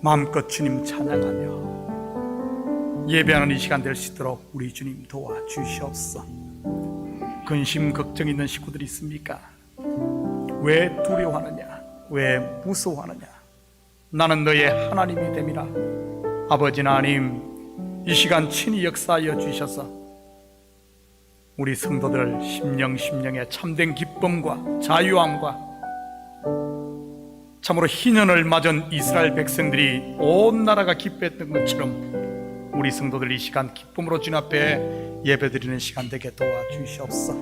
마음껏 주님 찬양하며 예배하는 이 시간 될 수 있도록 우리 주님 도와주시옵소서. 근심 걱정 있는 식구들이 있습니까? 왜 두려워하느냐? 왜 무서워하느냐? 나는 너의 하나님이 됨이라. 아버지 하나님, 이 시간 친히 역사하여 주셔서 우리 성도들 심령의 참된 기쁨과 자유함과 참으로 희년을 맞은 이스라엘 백성들이 온 나라가 기뻐했던 것처럼 우리 성도들 이 시간 기쁨으로 주님 앞에 예배드리는 시간 되게 도와주시옵소서.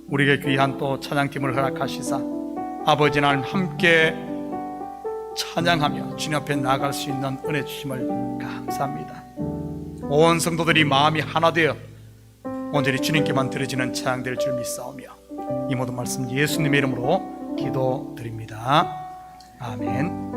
우리에게 귀한 또 찬양팀을 허락하시사 아버지 하나님 함께 찬양하며 주님 앞에 나아갈 수 있는 은혜 주심을 감사합니다. 온 성도들이 마음이 하나 되어 온전히 주님께만 드려지는 찬양될 줄 믿사오며 이 모든 말씀 예수님의 이름으로 기도드립니다. 아멘.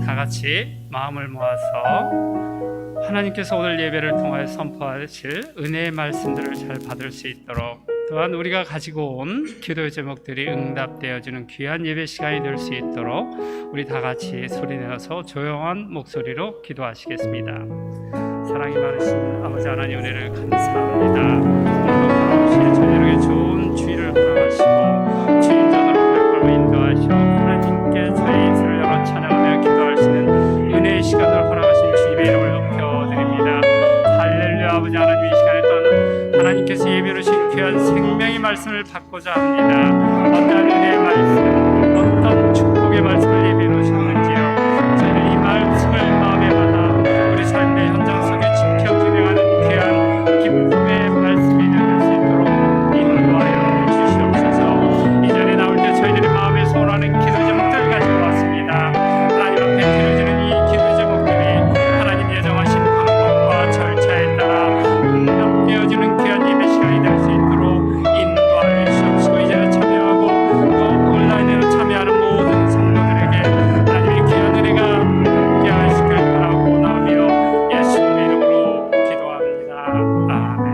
다 같이 마음을 모아서 하나님께서 오늘 예배를 통하여 선포하실 은혜의 말씀들을 잘 받을 수 있도록, 또한 우리가 가지고 온 기도의 제목들이 응답되어지는 귀한 예배 시간이 될 수 있도록 우리 다 같이 소리내어서 조용한 목소리로 기도하시겠습니다. 사랑이 많으신 아버지 하나님, 은혜를 감사합니다. 오늘도 돌아오실 저녁에 좋은 주의를 허락하시고 주인전으로 발걸음을 인도하시고 하나님께 저희 인생을 열어 찬양하며 기도할 수 있는 은혜의 시간을 허락하신 주님의 이름을 높여드립니다. 할렐루야. 아버지 하나님, 이 시간에 또한 하나님께서 예배로 주신 귀한 생명의 말씀을 받고자 합니다. 어떠한 은혜의 말씀, 어떤 축복의 말씀을 예배해 놓으셨는지요. 저희는 이 말씀을 마음에 받아 우리 삶의 현장 속에 지켜 준행하는 귀한 기쁨의 말씀이 될 수 있도록 인도하여 주시옵소서. 이전에 나올 때 저희들이 마음에 소원하는 기도 제목들 가지고 왔습니다. 하나님 앞에 드려지는 이 기도 제목들이 하나님 예정하신 방법과 절차에 따라 응답되어지는 귀한 예배 시간이 될 수 있도록 인도하여 주시옵시고, 이제는 참여하고 또 온라인으로 참여하는 모든 성도들에게 하나님의 귀한 은혜가 함께 하시길 바라고 원하며 예수님의 이름으로 기도합니다. 아멘.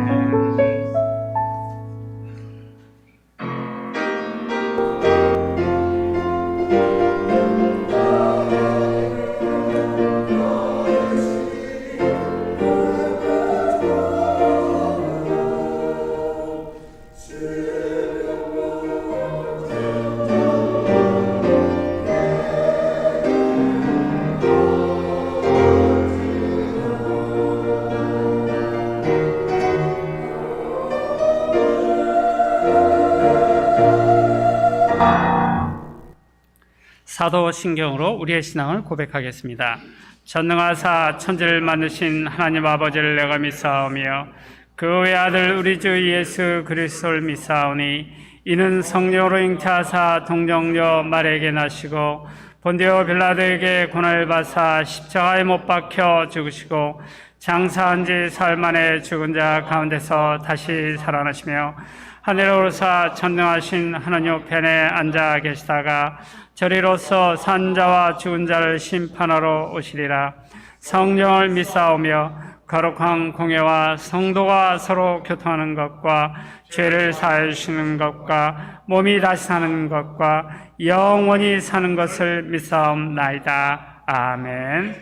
사도신경으로 우리의 신앙을 고백하겠습니다. 전능하사 천지를 만드신 하나님 아버지를 내가 믿사오며 그 외아들 우리 주 예수 그리스도를 믿사오니 이는 성령으로 잉태하사 동정녀 마리아에게 나시고 본디오 빌라도에게 고난을 받사 십자가에 못 박혀 죽으시고 장사한 지 사흘 만에 죽은 자 가운데서 다시 살아나시며 하늘에 오르사 전능하신 하나님 우편에 앉아 계시다가 저리로서 산자와 죽은 자를 심판하러 오시리라. 성령을 믿사오며 거룩한 공예와 성도가 서로 교통하는 것과 죄를 사하여 주시는 것과 몸이 다시 사는 것과 영원히 사는 것을 믿사옵나이다. 아멘.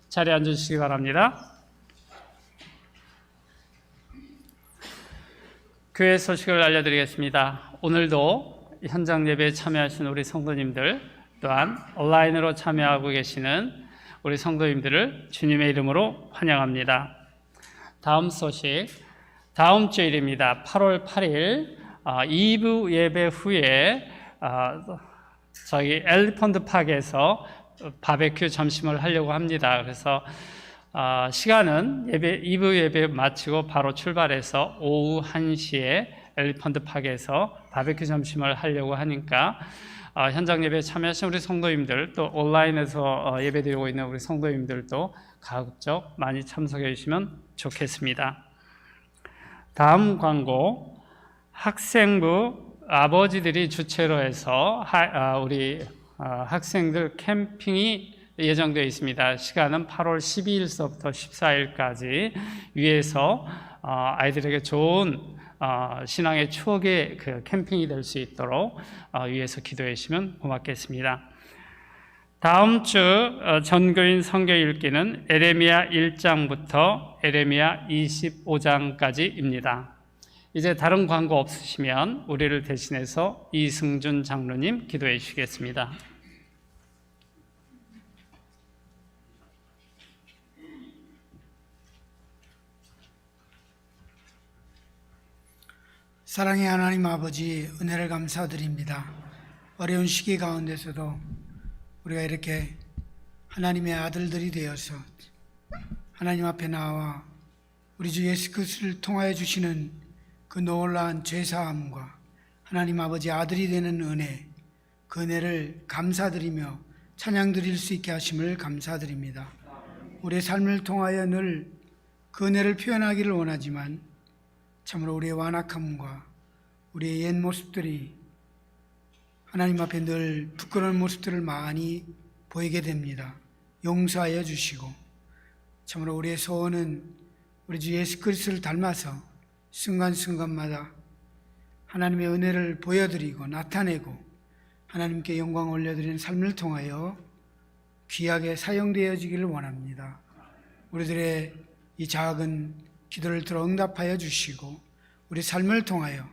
자리에 앉으시기 바랍니다. 교회 소식을 알려드리겠습니다. 오늘도 현장 예배에 참여하신 우리 성도님들, 또한 온라인으로 참여하고 계시는 우리 성도님들을 주님의 이름으로 환영합니다. 다음 소식, 다음 주일입니다. 8월 8일 2부 예배 후에 저희 엘리펀트 파크에서 바베큐 점심을 하려고 합니다. 그래서 시간은 2부 예배 마치고 바로 출발해서 오후 1시에 엘리펀트 파크에서 바베큐 점심을 하려고 하니까 현장 예배에 참여하신 우리 성도님들, 또 온라인에서 예배드리고 있는 우리 성도님들도 가급적 많이 참석해 주시면 좋겠습니다. 다음 광고, 학생부 아버지들이 주최로 해서 우리 학생들 캠핑이 예정되어 있습니다. 시간은 8월 12일서부터 14일까지 위에서 아이들에게 좋은 신앙의 추억의 그 캠핑이 될 수 있도록 위에서 기도해 주시면 고맙겠습니다. 다음 주 전교인 성경 읽기는 에레미야 1장부터 에레미야 25장까지입니다. 이제 다른 광고 없으시면 우리를 대신해서 이승준 장로님 기도해 주시겠습니다. 사랑의 하나님 아버지, 은혜를 감사드립니다. 어려운 시기 가운데서도 우리가 이렇게 하나님의 아들들이 되어서 하나님 앞에 나와 우리 주 예수 그리스도를 통하여 주시는 그 놀라운 죄사함과 하나님 아버지 아들이 되는 은혜, 그 은혜를 감사드리며 찬양 드릴 수 있게 하심을 감사드립니다. 우리의 삶을 통하여 늘 그 은혜를 표현하기를 원하지만 참으로 우리의 완악함과 우리의 옛 모습들이 하나님 앞에 늘 부끄러운 모습들을 많이 보이게 됩니다. 용서하여 주시고, 참으로 우리의 소원은 우리 주 예수 그리스도를 닮아서 순간순간마다 하나님의 은혜를 보여드리고 나타내고 하나님께 영광을 올려드리는 삶을 통하여 귀하게 사용되어지기를 원합니다. 우리들의 이 작은 기도를 들어 응답하여 주시고 우리 삶을 통하여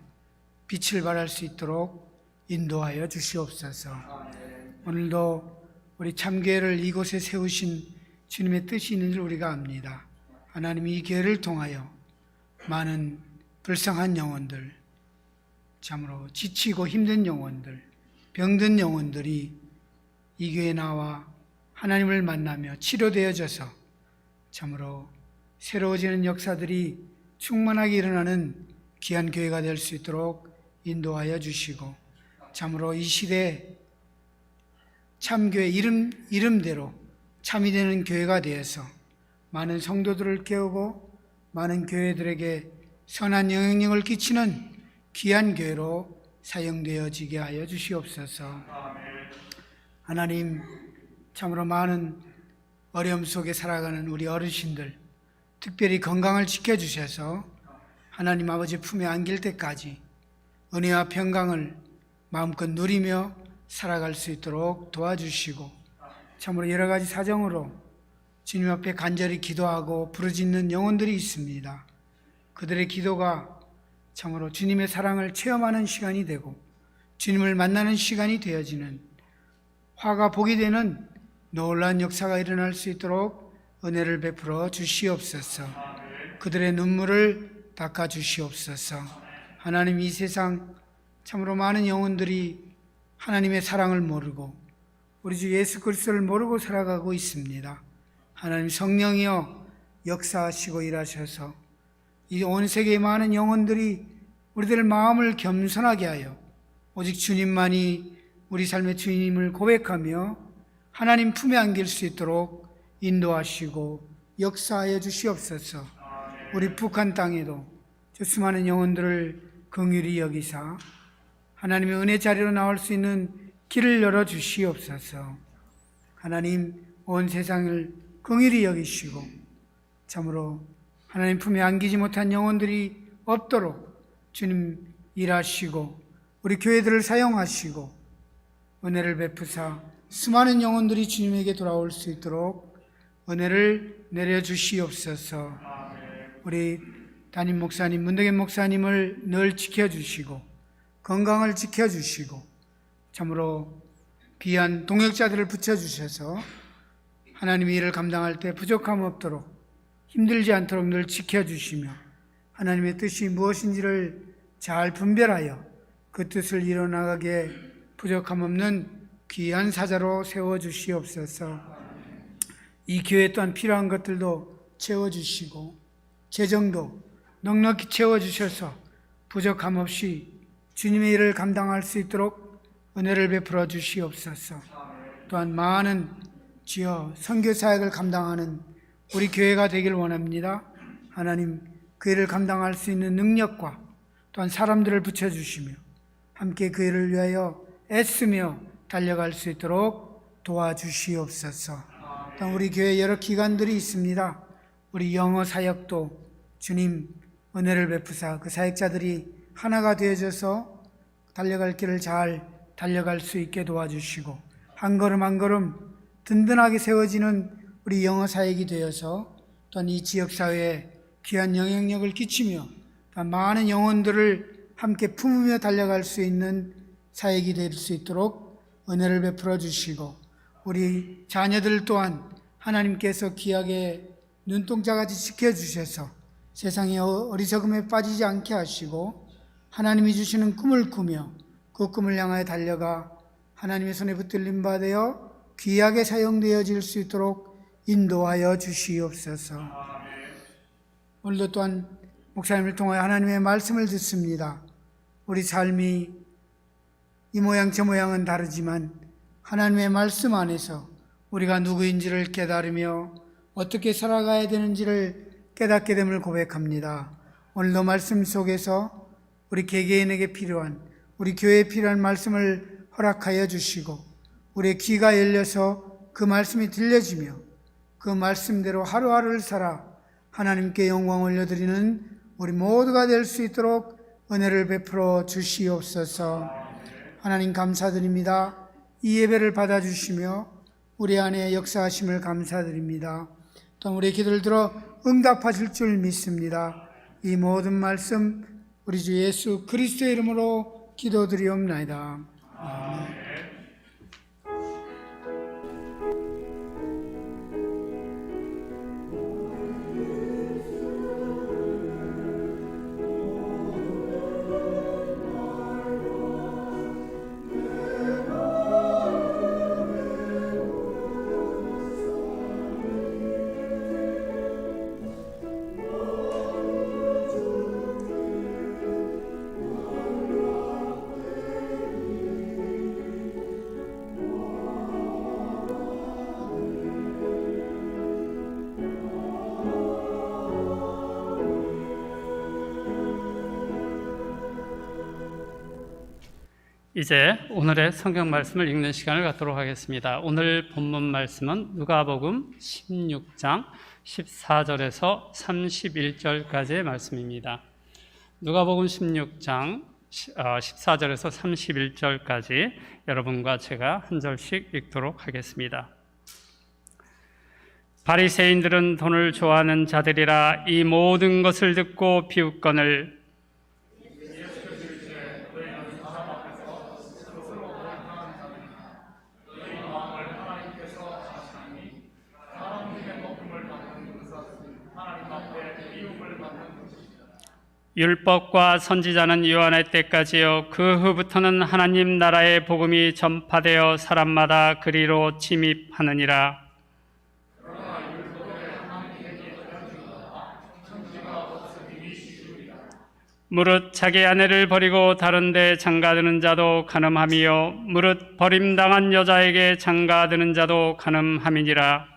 빛을 발할 수 있도록 인도하여 주시옵소서. 오늘도 우리 참교회를 이곳에 세우신 주님의 뜻이 있는 줄 우리가 압니다. 하나님이 이 교회를 통하여 많은 불쌍한 영혼들, 참으로 지치고 힘든 영혼들, 병든 영혼들이 이 교회에 나와 하나님을 만나며 치료되어져서 참으로 새로워지는 역사들이 충만하게 일어나는 귀한 교회가 될 수 있도록 인도하여 주시고, 참으로 이 시대에 참교회 이름대로 참이 되는 교회가 되어서 많은 성도들을 깨우고 많은 교회들에게 선한 영향력을 끼치는 귀한 교회로 사용되어지게 하여 주시옵소서. 하나님, 참으로 많은 어려움 속에 살아가는 우리 어르신들, 특별히 건강을 지켜주셔서 하나님 아버지 품에 안길 때까지 은혜와 평강을 마음껏 누리며 살아갈 수 있도록 도와주시고, 참으로 여러 가지 사정으로 주님 앞에 간절히 기도하고 부르짖는 영혼들이 있습니다. 그들의 기도가 참으로 주님의 사랑을 체험하는 시간이 되고 주님을 만나는 시간이 되어지는, 화가 복이 되는 놀라운 역사가 일어날 수 있도록 은혜를 베풀어 주시옵소서. 그들의 눈물을 닦아 주시옵소서. 하나님, 이 세상 참으로 많은 영혼들이 하나님의 사랑을 모르고 우리 주 예수 그리스도를 모르고 살아가고 있습니다. 하나님, 성령이여 역사하시고 일하셔서 이 온 세계의 많은 영혼들이 우리들 마음을 겸손하게 하여 오직 주님만이 우리 삶의 주님을 고백하며 하나님 품에 안길 수 있도록 인도하시고 역사하여 주시옵소서. 우리 북한 땅에도 수많은 영혼들을 긍휼히 여기사 하나님의 은혜 자리로 나올 수 있는 길을 열어 주시옵소서. 하나님, 온 세상을 긍휼히 여기시고 참으로 하나님 품에 안기지 못한 영혼들이 없도록 주님 일하시고 우리 교회들을 사용하시고 은혜를 베푸사 수많은 영혼들이 주님에게 돌아올 수 있도록 은혜를 내려주시옵소서. 우리 담임 목사님, 문덕현 목사님을 늘 지켜주시고 건강을 지켜주시고 참으로 귀한 동역자들을 붙여주셔서 하나님의 일을 감당할 때 부족함 없도록 힘들지 않도록 늘 지켜주시며 하나님의 뜻이 무엇인지를 잘 분별하여 그 뜻을 이뤄나가게 부족함 없는 귀한 사자로 세워주시옵소서. 이 교회 또한 필요한 것들도 채워주시고 재정도 넉넉히 채워주셔서 부족함 없이 주님의 일을 감당할 수 있도록 은혜를 베풀어 주시옵소서. 또한 많은 주여 선교사역을 감당하는 우리 교회가 되길 원합니다. 하나님, 그 일을 감당할 수 있는 능력과 또한 사람들을 붙여주시며 함께 그 일을 위하여 애쓰며 달려갈 수 있도록 도와주시옵소서. 또한 우리 교회 여러 기관들이 있습니다. 우리 영어 사역도 주님 은혜를 베푸사 그 사역자들이 하나가 되어져서 달려갈 길을 잘 달려갈 수 있게 도와주시고 한 걸음 한 걸음 든든하게 세워지는 우리 영어 사역이 되어서 또한 이 지역사회에 귀한 영향력을 끼치며 또한 많은 영혼들을 함께 품으며 달려갈 수 있는 사역이 될 수 있도록 은혜를 베풀어 주시고 우리 자녀들 또한 하나님께서 귀하게 눈동자같이 지켜주셔서 세상의 어리석음에 빠지지 않게 하시고 하나님이 주시는 꿈을 꾸며 그 꿈을 향하여 달려가 하나님의 손에 붙들림 받아 귀하게 사용되어질 수 있도록 인도하여 주시옵소서. 오늘도 또한 목사님을 통하여 하나님의 말씀을 듣습니다. 우리 삶이 이 모양 저 모양은 다르지만 하나님의 말씀 안에서 우리가 누구인지를 깨달으며 어떻게 살아가야 되는지를 깨닫게 됨을 고백합니다. 오늘도 말씀 속에서 우리 개개인에게 필요한, 우리 교회에 필요한 말씀을 허락하여 주시고 우리의 귀가 열려서 그 말씀이 들려지며 그 말씀대로 하루하루를 살아 하나님께 영광 올려드리는 우리 모두가 될 수 있도록 은혜를 베풀어 주시옵소서. 하나님 감사드립니다. 이 예배를 받아주시며 우리 안에 역사하심을 감사드립니다. 또 우리의 기도를 들어 응답하실 줄 믿습니다. 이 모든 말씀 우리 주 예수 그리스도의 이름으로 기도드리옵나이다. 아멘. 이제 오늘의 성경 말씀을 읽는 시간을 갖도록 하겠습니다. 오늘 본문 말씀은 누가복음 16장 14절에서 31절까지의 말씀입니다. 누가복음 16장 14절에서 31절까지 여러분과 제가 한 절씩 읽도록 하겠습니다. 바리새인들은 돈을 좋아하는 자들이라 이 모든 것을 듣고 비웃거늘 율법과 선지자는 요한의 때까지요 그 후부터는 하나님 나라의 복음이 전파되어 사람마다 그리로 침입하느니라. 무릇 자기 아내를 버리고 다른 데 장가드는 자도 간음함이요 무릇 버림당한 여자에게 장가드는 자도 간음함이니라.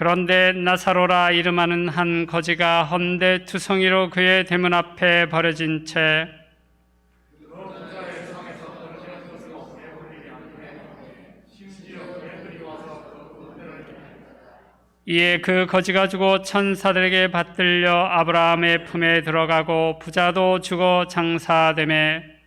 그런데 나사로라 이름하는 한 거지가 헌데 투성이로 그의 대문 앞에 버려진 채 이에 그 거지가 죽어 천사들에게 받들려 아브라함의 품에 들어가고 부자도 죽어 장사되매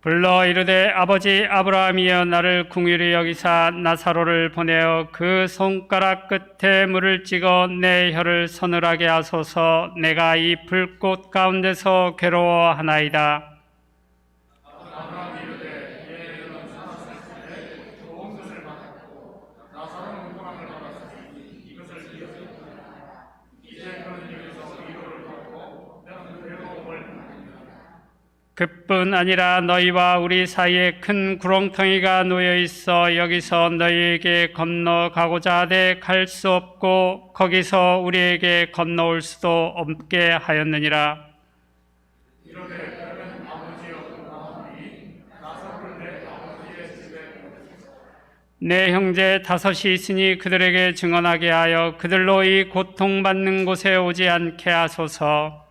불러 이르되 아버지 아브라함이여 나를 긍휼히 여기사 나사로를 보내어 그 손가락 끝에 물을 찍어 내 혀를 서늘하게 하소서. 내가 이 불꽃 가운데서 괴로워하나이다. 그뿐 아니라 너희와 우리 사이에 큰 구렁텅이가 놓여 있어 여기서 너희에게 건너가고자 하되 갈 수 없고 거기서 우리에게 건너올 수도 없게 하였느니라. 내 형제 다섯이 있으니 그들에게 증언하게 하여 그들로 이 고통받는 곳에 오지 않게 하소서.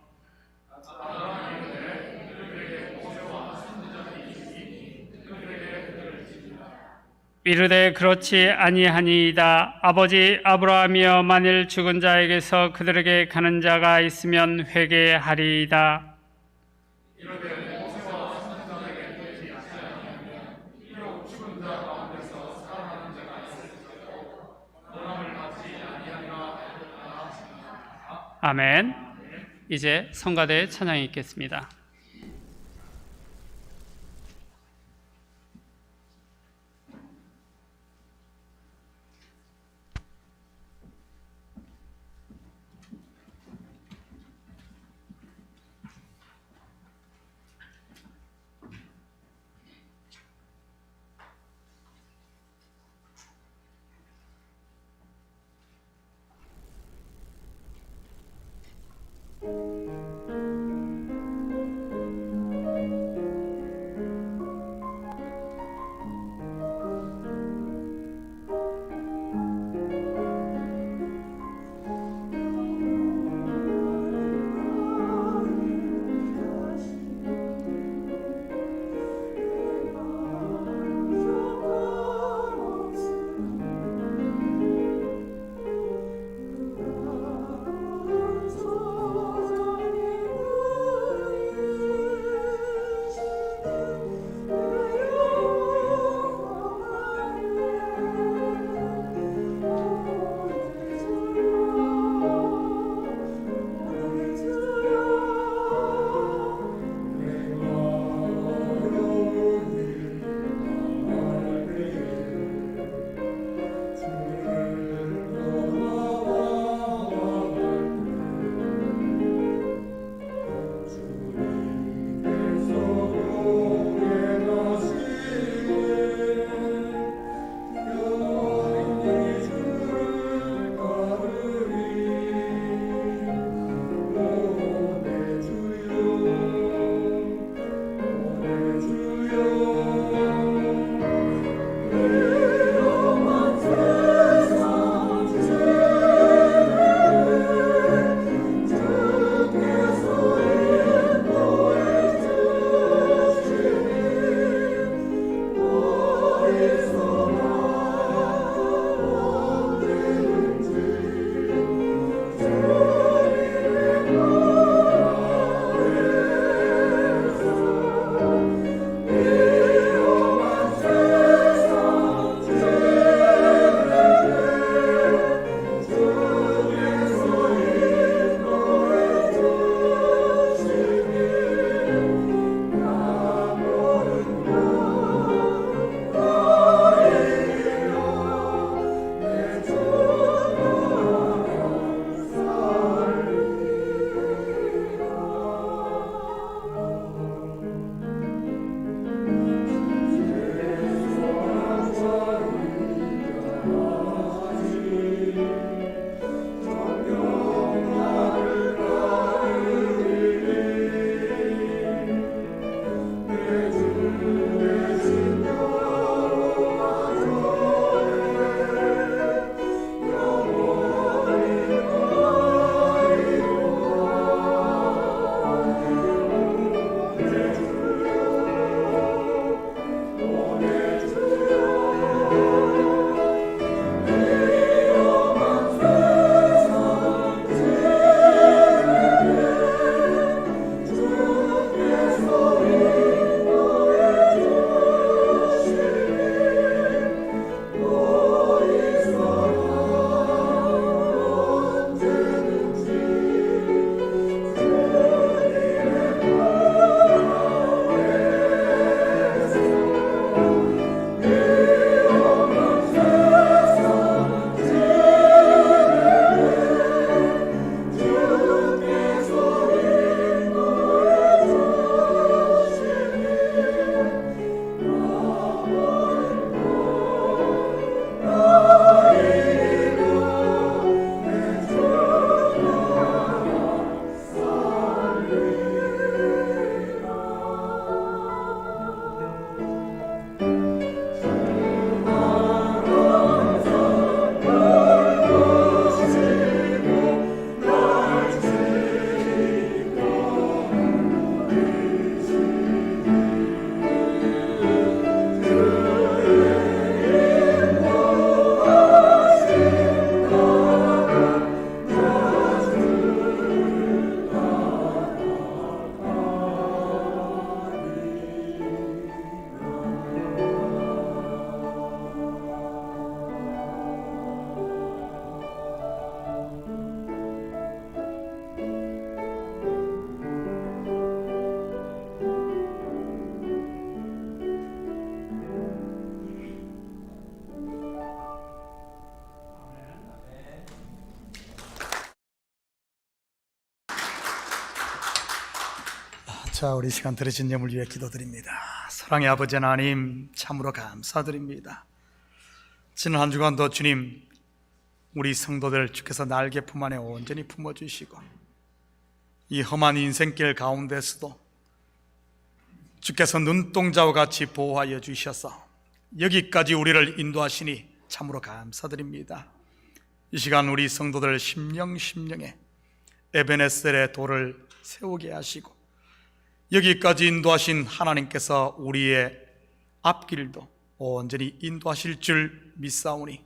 이르되 그렇지 아니하니이다. 아버지 아브라함이여 만일 죽은 자에게서 그들에게 가는 자가 있으면 회개하리이다. 아멘. 이제 성가대의 찬양이 있겠습니다. 자, 우리 시간 들으신 예물 위해 기도드립니다. 사랑의 아버지 하나님, 참으로 감사드립니다. 지난 한 주간도 주님, 우리 성도들 주께서 날개 품 안에 온전히 품어주시고 이 험한 인생길 가운데서도 주께서 눈동자와 같이 보호하여 주셔서 여기까지 우리를 인도하시니 참으로 감사드립니다. 이 시간 우리 성도들 심령에 에베네셀의 돌을 세우게 하시고 여기까지 인도하신 하나님께서 우리의 앞길도 온전히 인도하실 줄 믿사오니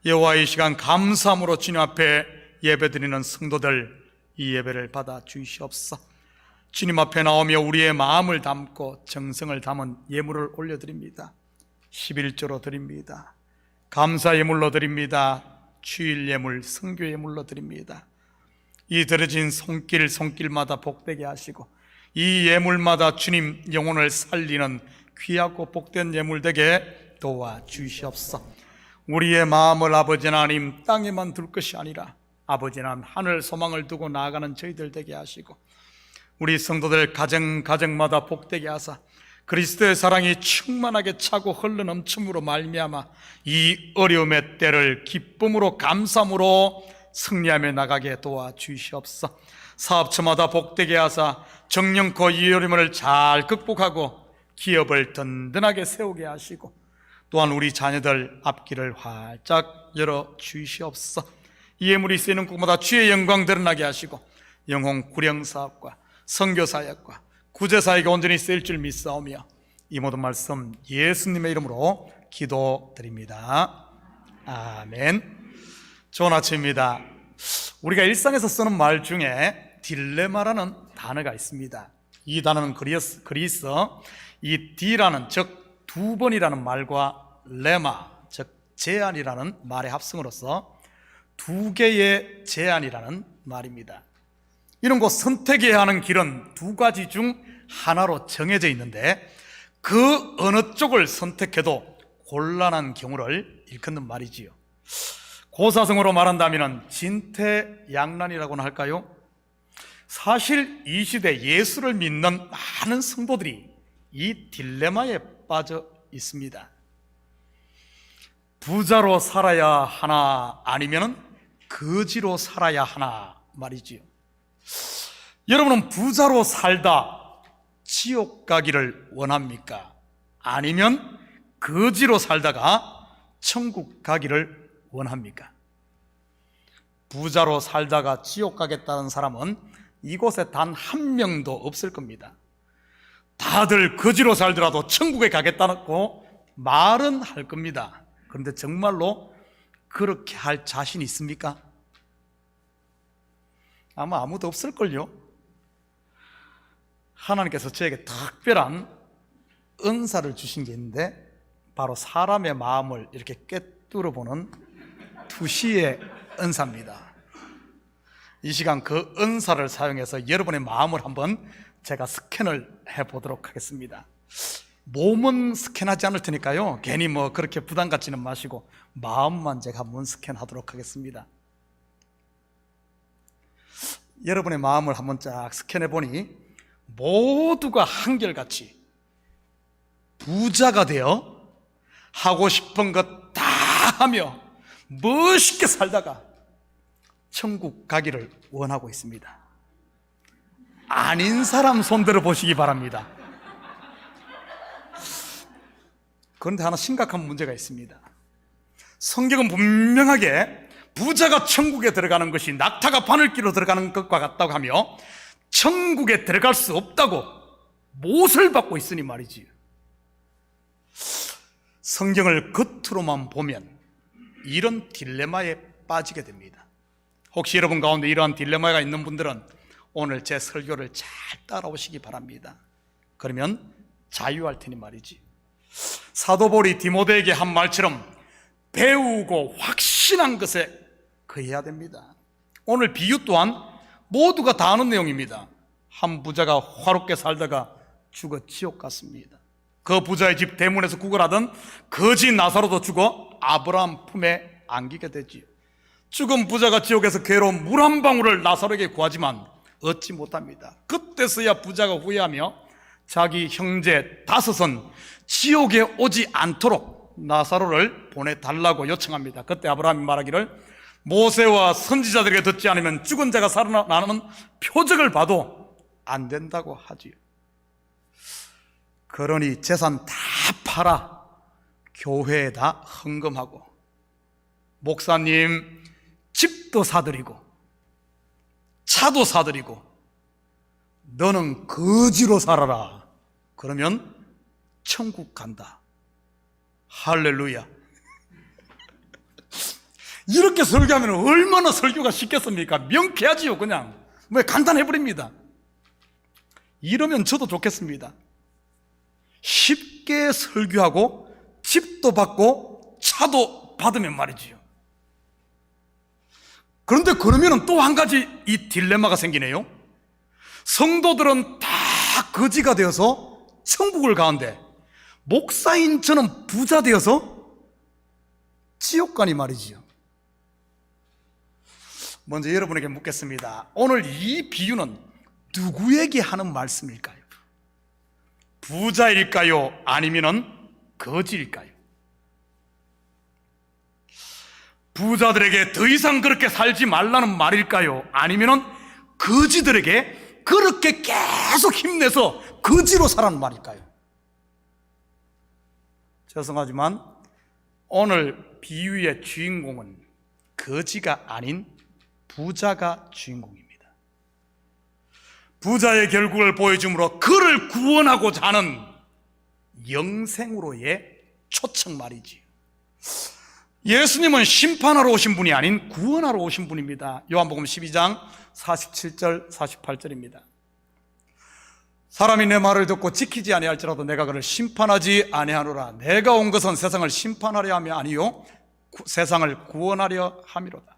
여호와의 시간 감사함으로 주님 앞에 예배드리는 성도들 이 예배를 받아 주시옵소서. 주님 앞에 나오며 우리의 마음을 담고 정성을 담은 예물을 올려드립니다. 11조로 드립니다. 감사 예물로 드립니다. 주일 예물, 성교 예물로 드립니다. 이 들어진 손길마다 복되게 하시고 이 예물마다 주님 영혼을 살리는 귀하고 복된 예물 되게 도와주시옵소서. 우리의 마음을 아버지 하나님 땅에만 둘 것이 아니라 아버지 하나님 하늘 소망을 두고 나아가는 저희들 되게 하시고 우리 성도들 가정마다 복되게 하사 그리스도의 사랑이 충만하게 차고 흘러넘침으로 말미암아 이 어려움의 때를 기쁨으로 감사함으로 승리하며 나가게 도와주시옵소서. 사업처마다 복되게 하사 정령코 이 어려움을 잘 극복하고 기업을 든든하게 세우게 하시고 또한 우리 자녀들 앞길을 활짝 열어 주시옵소서. 이 예물이 쓰이는 곳마다 주의 영광 드러나게 하시고 영혼 구령사업과 선교사역과 구제사역에 온전히 쓰일 줄 믿사오며 이 모든 말씀 예수님의 이름으로 기도드립니다. 아멘. 좋은 아침입니다. 우리가 일상에서 쓰는 말 중에 딜레마라는 단어가 있습니다. 이 단어는 그리스어 이 디라는 즉 두 번이라는 말과 레마 즉 제한이라는 말의 합성으로서 두 개의 제한이라는 말입니다. 이런 것 선택해야 하는 길은 두 가지 중 하나로 정해져 있는데 그 어느 쪽을 선택해도 곤란한 경우를 일컫는 말이지요. 고사성어로 말한다면 진퇴양난이라고는 할까요? 사실 이 시대 예수를 믿는 많은 성도들이 이 딜레마에 빠져 있습니다. 부자로 살아야 하나 아니면 거지로 살아야 하나 말이지요. 여러분은 부자로 살다 지옥 가기를 원합니까? 아니면 거지로 살다가 천국 가기를 원합니까? 부자로 살다가 지옥 가겠다는 사람은 이곳에 단 한 명도 없을 겁니다. 다들 거지로 살더라도 천국에 가겠다고 말은 할 겁니다. 그런데 정말로 그렇게 할 자신 있습니까? 아마 아무도 없을걸요. 하나님께서 저에게 특별한 은사를 주신 게 있는데 바로 사람의 마음을 이렇게 꿰뚫어 보는 투시의 은사입니다. 이 시간 그 은사를 사용해서 여러분의 마음을 한번 제가 스캔을 해보도록 하겠습니다. 몸은 스캔하지 않을 테니까요 괜히 그렇게 부담 갖지는 마시고 마음만 제가 한번 스캔하도록 하겠습니다. 여러분의 마음을 한번 쫙 스캔해 보니 모두가 한결같이 부자가 되어 하고 싶은 것 다 하며 멋있게 살다가 천국 가기를 원하고 있습니다. 아닌 사람 손들어 보시기 바랍니다. 그런데 하나 심각한 문제가 있습니다. 성경은 분명하게 부자가 천국에 들어가는 것이 낙타가 바늘기로 들어가는 것과 같다고 하며 천국에 들어갈 수 없다고 못을 받고 있으니 말이지요. 성경을 겉으로만 보면 이런 딜레마에 빠지게 됩니다. 혹시 여러분 가운데 이러한 딜레마가 있는 분들은 오늘 제 설교를 잘 따라오시기 바랍니다. 그러면 자유할 테니 말이지. 사도 바울이 디모데에게 한 말처럼 배우고 확신한 것에 거해야 됩니다. 오늘 비유 또한 모두가 다 아는 내용입니다. 한 부자가 화롭게 살다가 죽어 지옥 갔습니다. 그 부자의 집 대문에서 구걸하던 거지 나사로도 죽어 아브라함 품에 안기게 되지요. 죽은 부자가 지옥에서 괴로운 물 한 방울을 나사로에게 구하지만 얻지 못합니다. 그때서야 부자가 후회하며 자기 형제 5은 지옥에 오지 않도록 나사로를 보내달라고 요청합니다. 그때 아브라함이 말하기를 모세와 선지자들에게 듣지 않으면 죽은 자가 살아나는 표적을 봐도 안 된다고 하지요. 그러니 재산 다 팔아 교회에다 헌금하고 목사님 집도 사드리고 차도 사드리고 너는 거지로 살아라. 그러면 천국 간다. 할렐루야. 이렇게 설교하면 얼마나 설교가 쉽겠습니까? 명쾌하지요. 그냥 뭐 간단해버립니다. 이러면 저도 좋겠습니다. 쉽게 설교하고 집도 받고 차도 받으면 말이지요. 그런데 그러면 또 한 가지 이 딜레마가 생기네요. 성도들은 다 거지가 되어서 천국을 가는데 목사인 저는 부자 되어서 지옥 가니 말이지요. 먼저 여러분에게 묻겠습니다. 오늘 이 비유는 누구에게 하는 말씀일까요? 부자일까요? 아니면은 거지일까요? 부자들에게 더 이상 그렇게 살지 말라는 말일까요? 아니면은 거지들에게 그렇게 계속 힘내서 거지로 살라는 말일까요? 죄송하지만 오늘 비유의 주인공은 거지가 아닌 부자가 주인공입니다. 부자의 결국을 보여줌으로 그를 구원하고자 하는 영생으로의 초청 말이지. 예수님은 심판하러 오신 분이 아닌 구원하러 오신 분입니다. 요한복음 12장 47절 48절입니다. 사람이 내 말을 듣고 지키지 아니할지라도 내가 그를 심판하지 아니하노라. 내가 온 것은 세상을 심판하려 함이 아니요 세상을 구원하려 함이로다.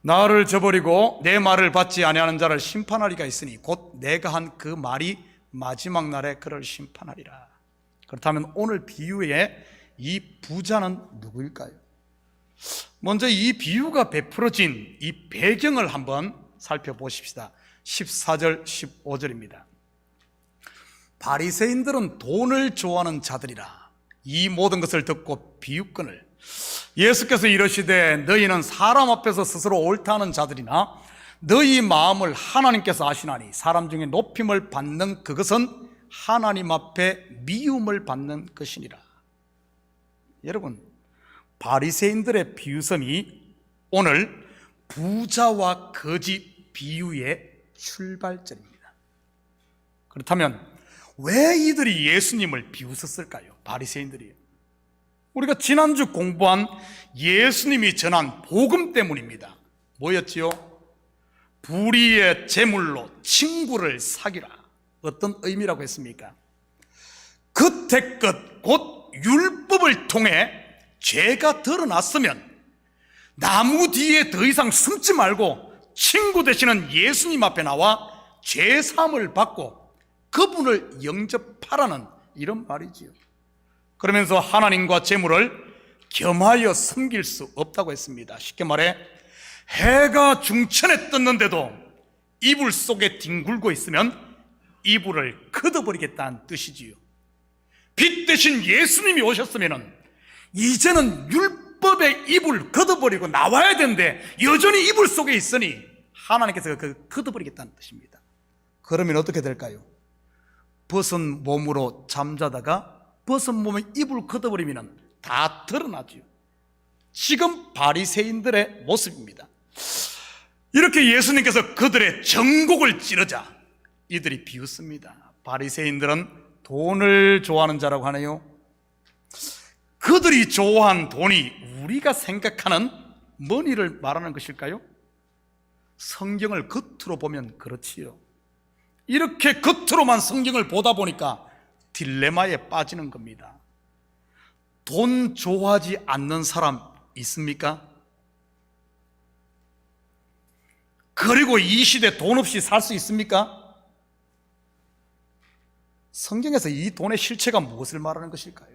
나를 저버리고 내 말을 받지 아니하는 자를 심판하리가 있으니 곧 내가 한 그 말이 마지막 날에 그를 심판하리라. 그렇다면 오늘 비유의 이 부자는 누구일까요? 먼저 이 비유가 베풀어진 이 배경을 한번 살펴보십시다. 14절 15절입니다. 바리새인들은 돈을 좋아하는 자들이라. 이 모든 것을 듣고 비유권을 예수께서 이르시되 너희는 사람 앞에서 스스로 옳다는 자들이나 너희 마음을 하나님께서 아시나니 사람 중에 높임을 받는 그것은 하나님 앞에 미움을 받는 것이니라. 여러분, 바리새인들의 비유성이 오늘 부자와 거지 비유의 출발점입니다. 그렇다면 왜 이들이 예수님을 비웃었을까요? 바리새인들이요. 우리가 지난주 공부한 예수님이 전한 복음 때문입니다. 뭐였지요? 불의의 제물로 친구를 사귀라. 어떤 의미라고 했습니까? 그때껏 곧 율법을 통해 죄가 드러났으면 나무 뒤에 더 이상 숨지 말고 친구 되시는 예수님 앞에 나와 죄사함을 받고 그분을 영접하라는 이런 말이지요. 그러면서 하나님과 재물을 겸하여 섬길 수 없다고 했습니다. 쉽게 말해 해가 중천에 떴는데도 이불 속에 뒹굴고 있으면 이불을 걷어버리겠다는 뜻이지요. 빛 대신 예수님이 오셨으면 이제는 율법의 이불 걷어버리고 나와야 되는데 여전히 이불 속에 있으니 하나님께서 그 걷어버리겠다는 뜻입니다. 그러면 어떻게 될까요? 벗은 몸으로 잠자다가 벗은 몸에 이불 걷어버리면 다 드러나죠. 지금 바리새인들의 모습입니다. 이렇게 예수님께서 그들의 정곡을 찌르자 이들이 비웃습니다. 바리새인들은 돈을 좋아하는 자라고 하네요. 그들이 좋아한 돈이 우리가 생각하는 머니를 말하는 것일까요? 성경을 겉으로 보면 그렇지요. 이렇게 겉으로만 성경을 보다 보니까 딜레마에 빠지는 겁니다. 돈 좋아하지 않는 사람 있습니까? 그리고 이 시대 돈 없이 살 수 있습니까? 성경에서 이 돈의 실체가 무엇을 말하는 것일까요?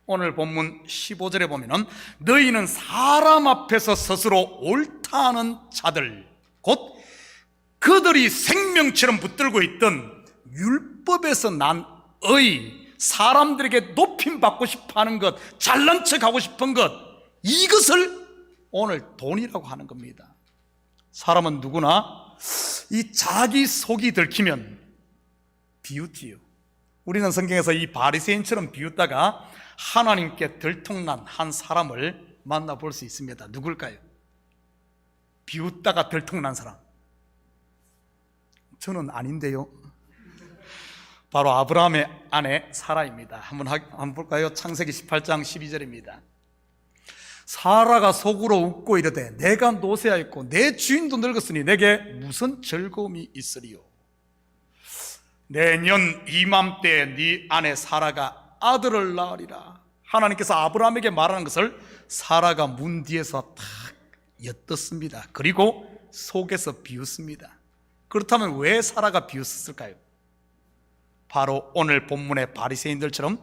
오늘 본문 15절에 보면은 너희는 사람 앞에서 스스로 옳다는 자들 곧 그들이 생명처럼 붙들고 있던 율법에서 난 의, 사람들에게 높임 받고 싶어 하는 것, 잘난 척 하고 싶은 것, 이것을 오늘 돈이라고 하는 겁니다. 사람은 누구나 이 자기 속이 들키면 비웃지요. 우리는 성경에서 이 바리새인처럼 비웃다가 하나님께 들통난 한 사람을 만나볼 수 있습니다. 누굴까요? 비웃다가 들통난 사람. 저는 아닌데요. 바로 아브라함의 아내 사라입니다. 한번 볼까요? 창세기 18장 12절입니다. 사라가 속으로 웃고 이르되 내가 노쇠하였고 내 주인도 늙었으니 내게 무슨 즐거움이 있으리요. 내년 이맘때에 네 아내 사라가 아들을 낳으리라. 하나님께서 아브라함에게 말하는 것을 사라가 문 뒤에서 탁 엿듣습니다. 그리고 속에서 비웃습니다. 그렇다면 왜 사라가 비웃었을까요? 바로 오늘 본문의 바리새인들처럼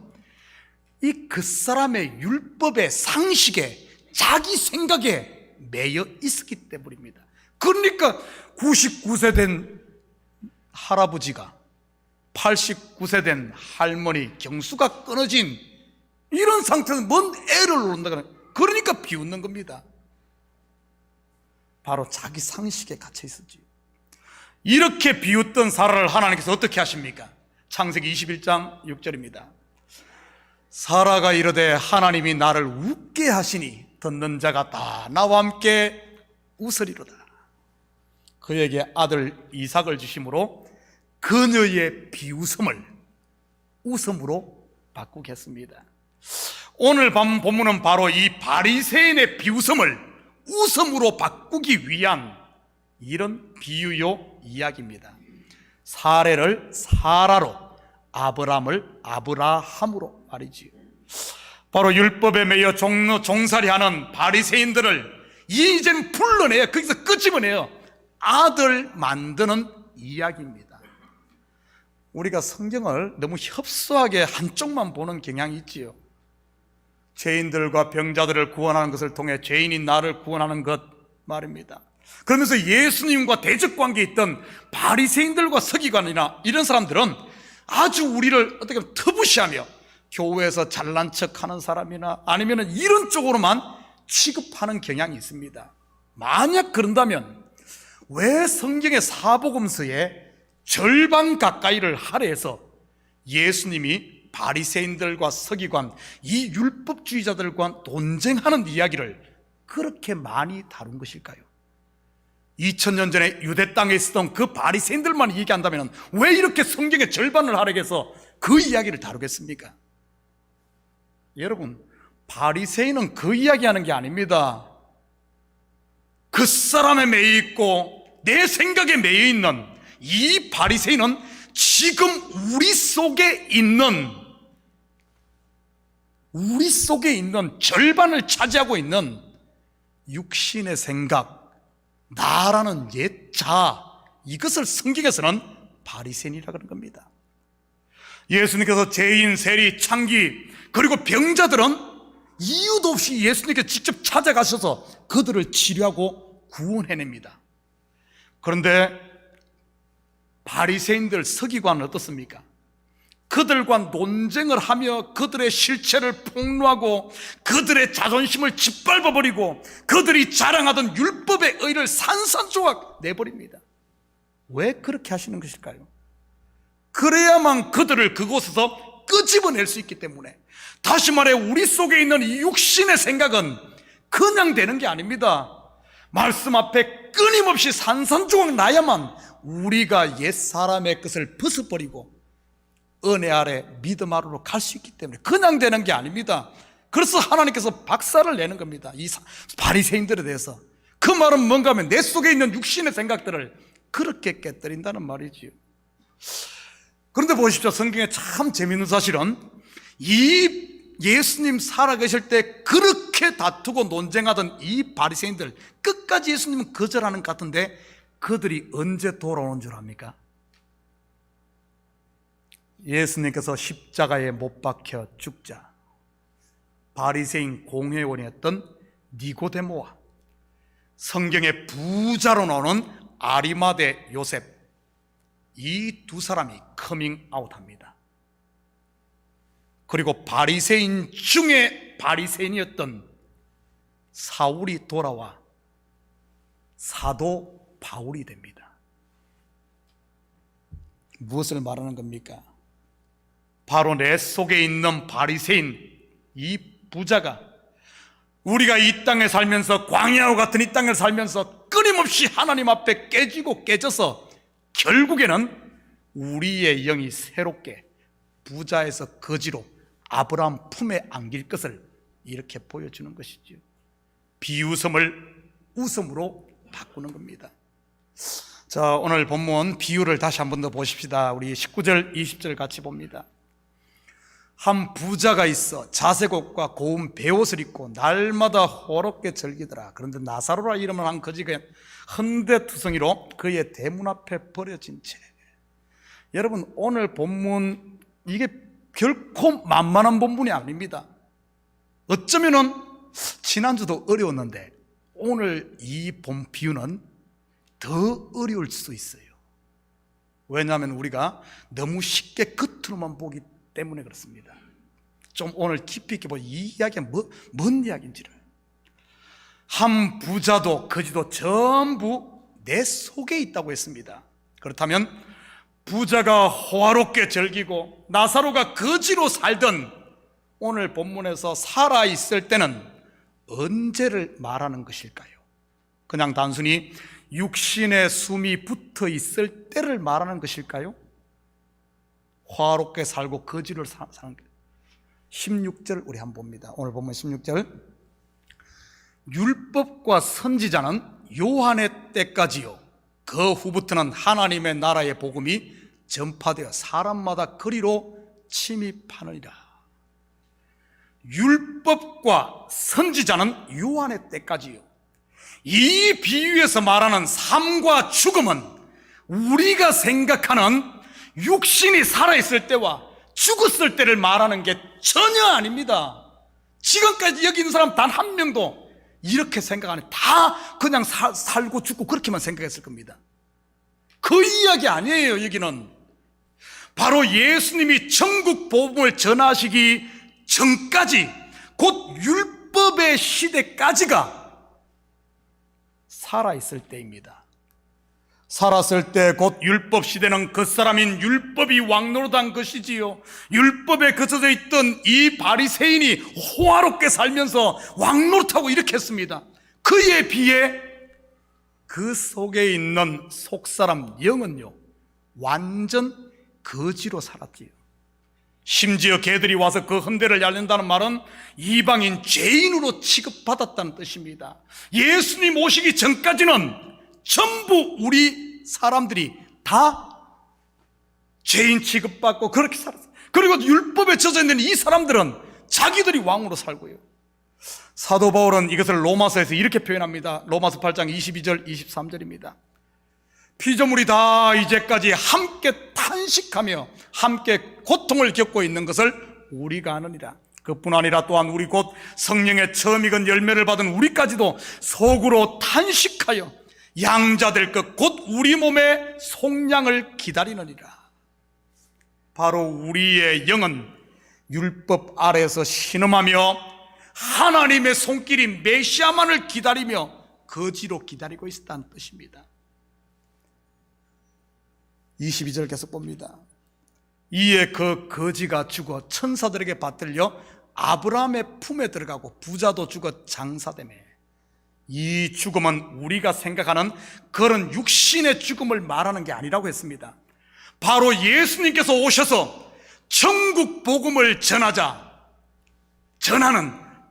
이 그 사람의 율법의 상식에 자기 생각에 매여 있었기 때문입니다. 그러니까 99세 된 할아버지가 89세 된 할머니 경수가 끊어진 이런 상태에서 뭔 애를 놓는다, 그러니까 비웃는 겁니다. 바로 자기 상식에 갇혀 있었지. 이렇게 비웃던 사라를 하나님께서 어떻게 하십니까? 창세기 21장 6절입니다. 사라가 이르되 하나님이 나를 웃게 하시니 듣는 자가 다 나와 함께 웃으리로다. 그에게 아들 이삭을 주심으로 그녀의 비웃음을 웃음으로 바꾸겠습니다. 오늘 본문은 바로 이 바리새인의 비웃음을 웃음으로 바꾸기 위한 이런 비유요 이야기입니다. 사례를 사라로, 아브람을 아브라함으로 말이지요. 바로 율법에 매여 종살이하는 바리새인들을 이제는 불러내요. 거기서 끄집어내요. 아들 만드는 이야기입니다. 우리가 성경을 너무 협소하게 한쪽만 보는 경향이 있지요. 죄인들과 병자들을 구원하는 것을 통해 죄인인 나를 구원하는 것 말입니다. 그러면서 예수님과 대적관계에 있던 바리새인들과 서기관이나 이런 사람들은 아주 우리를 어떻게 보면 터부시하며 교회에서 잘난 척하는 사람이나 아니면 이런 쪽으로만 취급하는 경향이 있습니다. 만약 그런다면 왜 성경의 사복음서에 절반 가까이를 할애해서 예수님이 바리새인들과 서기관, 이 율법주의자들과 논쟁하는 이야기를 그렇게 많이 다룬 것일까요? 2000년 전에 유대 땅에 있었던 그 바리새인들만 얘기한다면 왜 이렇게 성경의 절반을 할애해서 그 이야기를 다루겠습니까? 여러분, 바리새인은 그 이야기하는 게 아닙니다. 그 사람에 매여 있고 내 생각에 매여 있는 이 바리새인은 지금 우리 속에 있는 절반을 차지하고 있는 육신의 생각, 나라는 옛 자, 이것을 성경에서는 바리새인이라고 하는 겁니다. 예수님께서 죄인, 세리, 창기, 그리고 병자들은 이유도 없이 예수님께 직접 찾아가셔서 그들을 치료하고 구원해냅니다. 그런데 바리새인들, 서기관은 어떻습니까? 그들과 논쟁을 하며 그들의 실체를 폭로하고 그들의 자존심을 짓밟아버리고 그들이 자랑하던 율법의 의를 산산조각 내버립니다. 왜 그렇게 하시는 것일까요? 그래야만 그들을 그곳에서 끄집어낼 수 있기 때문에. 다시 말해 우리 속에 있는 이 육신의 생각은 그냥 되는 게 아닙니다. 말씀 앞에 끊임없이 산산조각 나야만 우리가 옛사람의 것을 벗어버리고 은혜 아래 믿음 아래로 갈 수 있기 때문에 그냥 되는 게 아닙니다. 그래서 하나님께서 박살을 내는 겁니다. 이 바리새인들에 대해서. 그 말은 뭔가 하면 내 속에 있는 육신의 생각들을 그렇게 깨뜨린다는 말이지요. 그런데 보십시오. 성경에 참 재미있는 사실은 이 예수님 살아계실 때 그렇게 다투고 논쟁하던 이 바리새인들 끝까지 예수님은 거절하는 것 같은데 그들이 언제 돌아오는 줄 압니까? 예수님께서 십자가에 못 박혀 죽자 바리새인 공회원이었던 니고데모와 성경의 부자로 나오는 아리마대 요셉, 이 두 사람이 커밍아웃합니다. 그리고 바리새인 중에 바리새인이었던 사울이 돌아와 사도 바울이 됩니다. 무엇을 말하는 겁니까? 바로 내 속에 있는 바리새인 이 부자가 우리가 이 땅에 살면서 광야와 같은 이 땅을 살면서 끊임없이 하나님 앞에 깨지고 깨져서 결국에는 우리의 영이 새롭게 부자에서 거지로 아브라함 품에 안길 것을 이렇게 보여주는 것이죠. 비웃음을 웃음으로 바꾸는 겁니다. 자, 오늘 본문 비유를 다시 한 번 더 보십시다. 우리 19절 20절 같이 봅니다. 한 부자가 있어 자색 옷과 고운 베옷을 입고 날마다 호롭게 즐기더라. 그런데 나사로라 이름을 한 거지가 헌데투성이로 그의 대문 앞에 버려진 채. 여러분, 오늘 본문 이게 결코 만만한 본문이 아닙니다. 어쩌면은 지난주도 어려웠는데 오늘 이 본 비유는 더 어려울 수 있어요. 왜냐하면 우리가 너무 쉽게 겉으로만 보기 때문에 그렇습니다. 좀 오늘 깊이 있게 보면 이 이야기가 뭔 이야기인지를. 한 부자도 거지도 전부 내 속에 있다고 했습니다. 그렇다면 부자가 호화롭게 즐기고 나사로가 거지로 살던 오늘 본문에서 살아있을 때는 언제를 말하는 것일까요? 그냥 단순히 육신의 숨이 붙어 있을 때를 말하는 것일까요? 화롭게 살고 거지를 사는 것. 16절 우리 한번 봅니다. 오늘 보면 16절. 율법과 선지자는 요한의 때까지요, 그 후부터는 하나님의 나라의 복음이 전파되어 사람마다 그리로 침입하느니라. 율법과 선지자는 요한의 때까지요. 이 비유에서 말하는 삶과 죽음은 우리가 생각하는 육신이 살아있을 때와 죽었을 때를 말하는 게 전혀 아닙니다. 지금까지 여기 있는 사람 단 한 명도 이렇게 생각 안 해요. 다 그냥 살고 죽고 그렇게만 생각했을 겁니다. 그 이야기 아니에요. 여기는 바로 예수님이 천국 복음을 전하시기 전까지, 곧 율법의 시대까지가 살아있을 때입니다. 살았을 때 곧 율법 시대는 그 사람인 율법이 왕노릇한 것이지요. 율법에 거쳐져 있던 이 바리새인이 호화롭게 살면서 왕노릇하고 이렇게 했습니다. 그에 비해 그 속에 있는 속사람 영은요, 완전 거지로 살았지요. 심지어 개들이 와서 그 헌대를 얄는다는 말은 이방인 죄인으로 취급받았다는 뜻입니다. 예수님 오시기 전까지는 전부 우리 사람들이 다 죄인 취급받고 그렇게 살았어요. 그리고 율법에 젖어 있는 이 사람들은 자기들이 왕으로 살고요. 사도 바울은 이것을 로마서에서 이렇게 표현합니다. 로마서 8장 22절 23절입니다. 피조물이 다 이제까지 함께 탄식하며 함께 고통을 겪고 있는 것을 우리가 아느니라. 그뿐 아니라 또한 우리 곧 성령의 처음 익은 열매를 받은 우리까지도 속으로 탄식하여 양자될 것 곧 우리 몸의 속량을 기다리느니라. 바로 우리의 영은 율법 아래에서 신음하며 하나님의 손길인 메시아만을 기다리며 거지로 기다리고 있었다는 뜻입니다. 22절 계속 봅니다. 이에 그 거지가 죽어 천사들에게 받들려 아브라함의 품에 들어가고 부자도 죽어 장사되매. 이 죽음은 우리가 생각하는 그런 육신의 죽음을 말하는 게 아니라고 했습니다. 바로 예수님께서 오셔서 천국 복음을 전하는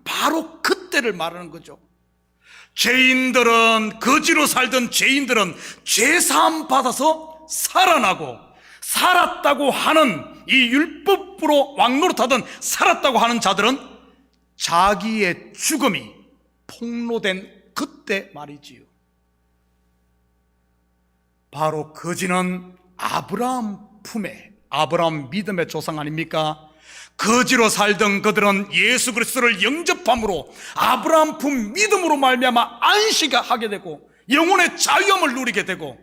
바로 그때를 말하는 거죠. 죄인들은, 거지로 살던 죄인들은 죄사함 받아서 살아나고, 살았다고 하는 이 율법으로 왕노릇하던 살았다고 하는 자들은 자기의 죽음이 폭로된 그때 말이지요. 바로 거지는 아브라함 품에, 아브라함 믿음의 조상 아닙니까? 거지로 살던 그들은 예수 그리스도를 영접함으로 아브라함 품 믿음으로 말미암아 안식하게 되고 영혼의 자유함을 누리게 되고,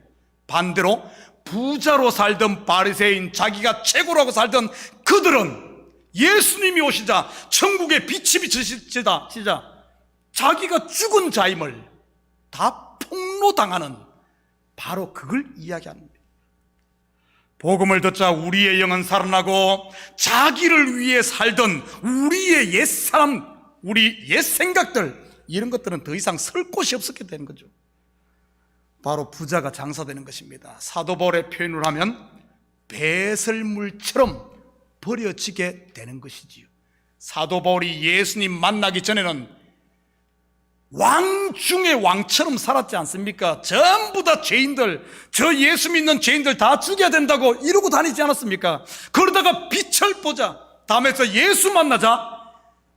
반대로 부자로 살던 바리새인, 자기가 최고라고 살던 그들은 예수님이 오시자, 천국의 빛이 비치자 자기가 죽은 자임을 다 폭로당하는, 바로 그걸 이야기합니다. 복음을 듣자 우리의 영은 살아나고, 자기를 위해 살던 우리의 옛사람, 우리 옛 생각들, 이런 것들은 더 이상 설 곳이 없었게 되는 거죠. 바로 부자가 장사되는 것입니다. 사도 바울의 표현을 하면 배설물처럼 버려지게 되는 것이지요. 사도 바울이 예수님 만나기 전에는 왕 중의 왕처럼 살았지 않습니까? 전부 다 죄인들, 저 예수 믿는 죄인들 다 죽여야 된다고 이러고 다니지 않았습니까? 그러다가 빛을 보자, 다음에서 예수 만나자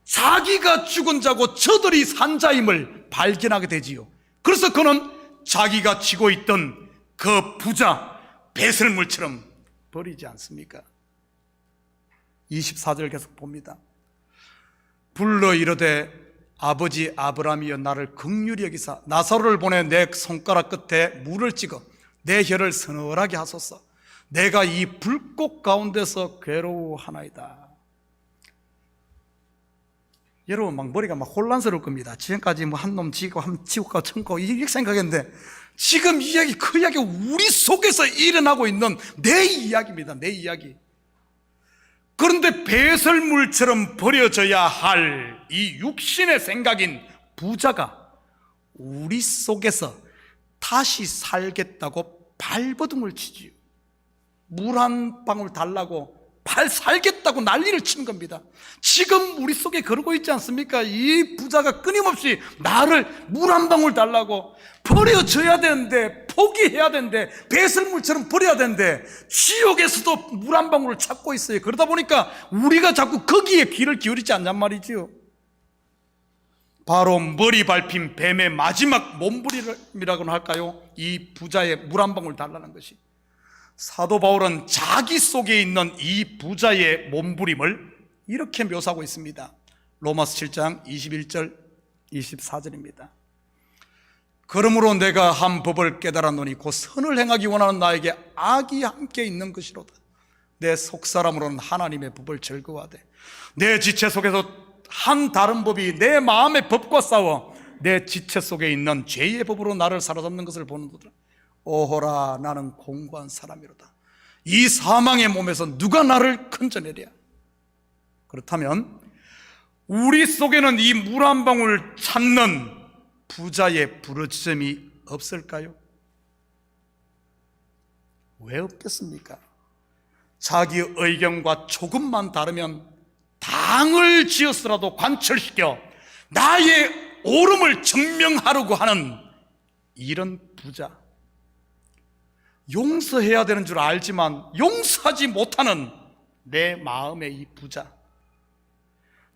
자기가 죽은 자고 저들이 산 자임을 발견하게 되지요. 그래서 그는 자기가 쥐고 있던 그 부자, 배설물처럼 버리지 않습니까? 24절 계속 봅니다. 불러 이르되 아버지 아브라함이여 나를 긍휼히 여기사 나사로를 보내 내 손가락 끝에 물을 찍어 내 혀를 서늘하게 하소서. 내가 이 불꽃 가운데서 괴로워하나이다. 여러분 막 머리가 막 혼란스러울 겁니다. 지금까지 뭐 한 놈 지고 한 치고 천고 이렇게 생각했는데, 지금 이 이야기, 그 이야기 우리 속에서 일어나고 있는 내 이야기입니다. 내 이야기. 그런데 배설물처럼 버려져야 할 이 육신의 생각인 부자가 우리 속에서 다시 살겠다고 발버둥을 치지요. 물 한 방울 달라고 살겠다고 난리를 치는 겁니다. 지금 우리 속에 그러고 있지 않습니까? 이 부자가 끊임없이 나를 물 한 방울 달라고, 버려져야 되는데, 포기해야 되는데, 배설물처럼 버려야 되는데 지옥에서도 물 한 방울을 찾고 있어요. 그러다 보니까 우리가 자꾸 거기에 귀를 기울이지 않냔 말이지요. 바로 머리 밟힌 뱀의 마지막 몸부림이라고나 할까요? 이 부자의 물 한 방울 달라는 것이. 사도 바울은 자기 속에 있는 이 부자의 몸부림을 이렇게 묘사하고 있습니다. 로마서 7장 21절 24절입니다. 그러므로 내가 한 법을 깨달았노니 곧 선을 행하기 원하는 나에게 악이 함께 있는 것이로다. 내 속사람으로는 하나님의 법을 즐거워하되 내 지체 속에서 한 다른 법이 내 마음의 법과 싸워 내 지체 속에 있는 죄의 법으로 나를 사로잡는 것을 보는도다. 오호라 나는 공고한 사람이로다. 이 사망의 몸에서 누가 나를 건져내랴. 그렇다면 우리 속에는 이 물 한 방울 찾는 부자의 부르짖음이 없을까요? 왜 없겠습니까? 자기 의견과 조금만 다르면 당을 지어서라도 관철시켜 나의 옳음을 증명하려고 하는 이런 부자, 용서해야 되는 줄 알지만 용서하지 못하는 내 마음의 이 부자,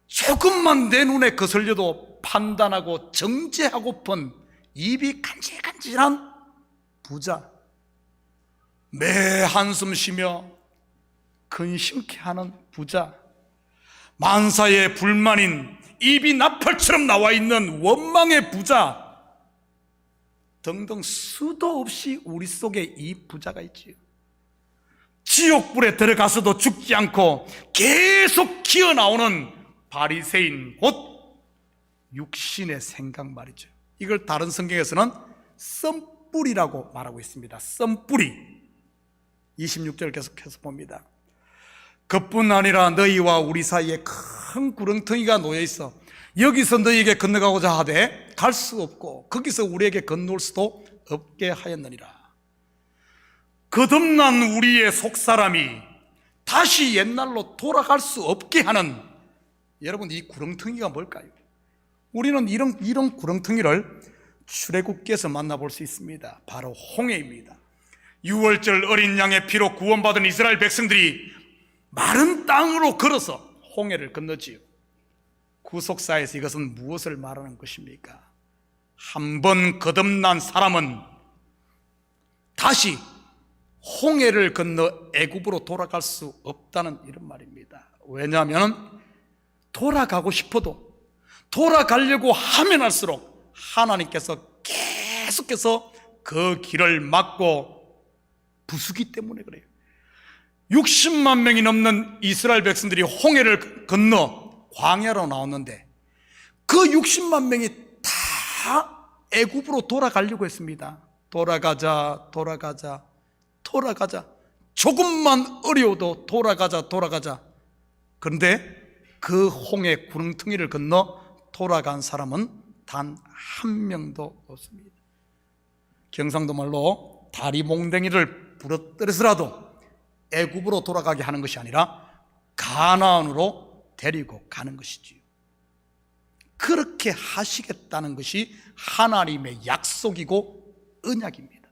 조금만 내 눈에 거슬려도 판단하고 정죄하고픈 입이 간질간질한 부자, 매 한숨 쉬며 근심케 하는 부자, 만사의 불만인 입이 나팔처럼 나와 있는 원망의 부자 등등 수도 없이 우리 속에 이 부자가 있지요. 지옥불에 들어가서도 죽지 않고 계속 기어나오는 바리새인, 곧 육신의 생각 말이죠. 이걸 다른 성경에서는 썸뿌리라고 말하고 있습니다. 썸뿌리. 26절 계속해서 봅니다. 그뿐 아니라 너희와 우리 사이에 큰 구렁텅이가 놓여 있어 여기서 너희에게 건너가고자 하되 갈 수 없고 거기서 우리에게 건너올 수도 없게 하였느니라. 거듭난 우리의 속사람이 다시 옛날로 돌아갈 수 없게 하는, 여러분 이 구렁텅이가 뭘까요? 우리는 이런 구렁텅이를 출애굽기에서 만나볼 수 있습니다. 바로 홍해입니다. 6월절 어린 양의 피로 구원받은 이스라엘 백성들이 마른 땅으로 걸어서 홍해를 건너지요. 구속사에서 이것은 무엇을 말하는 것입니까? 한 번 거듭난 사람은 다시 홍해를 건너 애굽으로 돌아갈 수 없다는 이런 말입니다. 왜냐하면 돌아가고 싶어도 돌아가려고 하면 할수록 하나님께서 계속해서 그 길을 막고 부수기 때문에 그래요. 60만 명이 넘는 이스라엘 백성들이 홍해를 건너 광야로 나왔는데 그 60만 명이 다 애굽으로 돌아가려고 했습니다. 돌아가자. 조금만 어려워도 돌아가자. 그런데 그 홍해 구렁텅이를 건너 돌아간 사람은 단 한 명도 없습니다. 경상도 말로 다리 몽댕이를 부러뜨려서라도 애굽으로 돌아가게 하는 것이 아니라 가나안으로 데리고 가는 것이지요. 그렇게 하시겠다는 것이 하나님의 약속이고 언약입니다.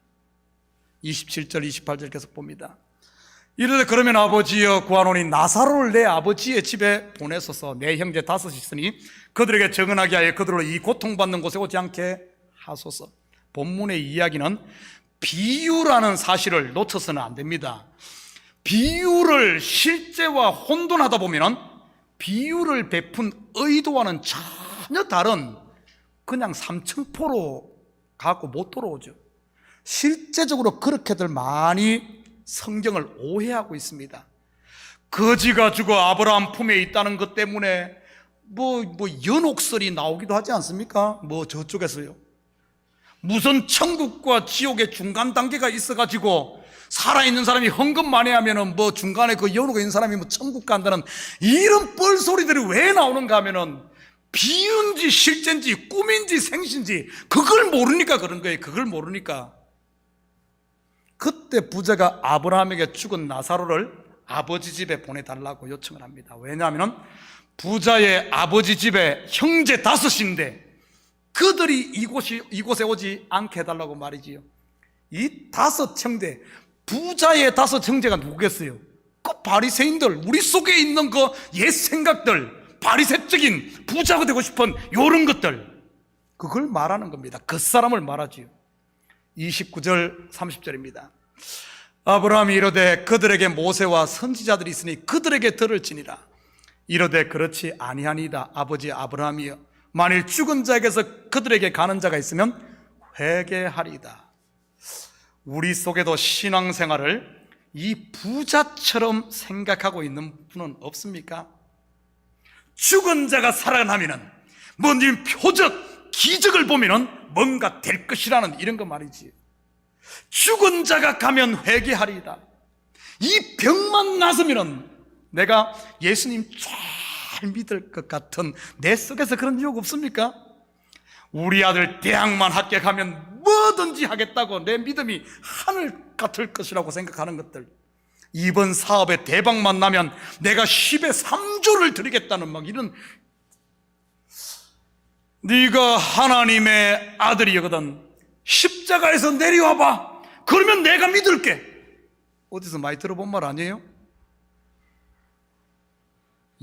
27절 28절 계속 봅니다. 이르되 그러면 아버지여 구하노니 나사로를 내 아버지의 집에 보내소서. 내 형제 다섯이 있으니 그들에게 정언하게 하여 그들로 이 고통받는 곳에 오지 않게 하소서. 본문의 이야기는 비유라는 사실을 놓쳐서는 안 됩니다. 비유를 실제와 혼돈하다 보면 비유를 베푼 의도와는 전혀 다른 그냥 삼천포로 가고 못 돌아오죠. 실제적으로 그렇게들 많이 성경을 오해하고 있습니다. 거지가 죽어 아브라함 품에 있다는 것 때문에 연옥설이 나오기도 하지 않습니까? 저쪽에서요. 무슨 천국과 지옥의 중간 단계가 있어가지고 살아있는 사람이 헌금 많이 하면은 중간에 그 연옥에 있는 사람이 천국 간다는 이런 뻘소리들이 왜 나오는가 하면은 비유인지 실제인지 꿈인지 생신지 그걸 모르니까 그런 거예요. 그걸 모르니까. 그때 부자가 아브라함에게 죽은 나사로를 아버지 집에 보내달라고 요청을 합니다. 왜냐하면 부자의 아버지 집에 형제 다섯인데 그들이 이곳에 오지 않게 해달라고 말이지요. 이 다섯 형제, 부자의 다섯 형제가 누구겠어요? 그 바리새인들, 우리 속에 있는 그 옛 생각들, 바리새적인 부자가 되고 싶은 이런 것들, 그걸 말하는 겁니다. 그 사람을 말하지요. 29절 30절입니다. 아브라함이 이르되 그들에게 모세와 선지자들이 있으니 그들에게 들을지니라. 이르되 그렇지 아니하니이다. 아버지 아브라함이여, 만일 죽은 자에게서 그들에게 가는 자가 있으면 회개하리이다. 우리 속에도 신앙생활을 이 부자처럼 생각하고 있는 분은 없습니까? 죽은 자가 살아나면은 뭔지 표적, 기적을 보면은 뭔가 될 것이라는 이런 거 말이지. 죽은 자가 가면 회개하리이다. 이 병만 나서면은 내가 예수님 잘 믿을 것 같은 내 속에서 그런 유혹 없습니까? 우리 아들 대학만 합격하면 뭐든지 하겠다고 내 믿음이 하늘 같을 것이라고 생각하는 것들, 이번 사업에 대박만 나면 내가 10에 3조를 드리겠다는 이런, 네가 하나님의 아들이거든 십자가에서 내려와봐, 그러면 내가 믿을게. 어디서 많이 들어본 말 아니에요?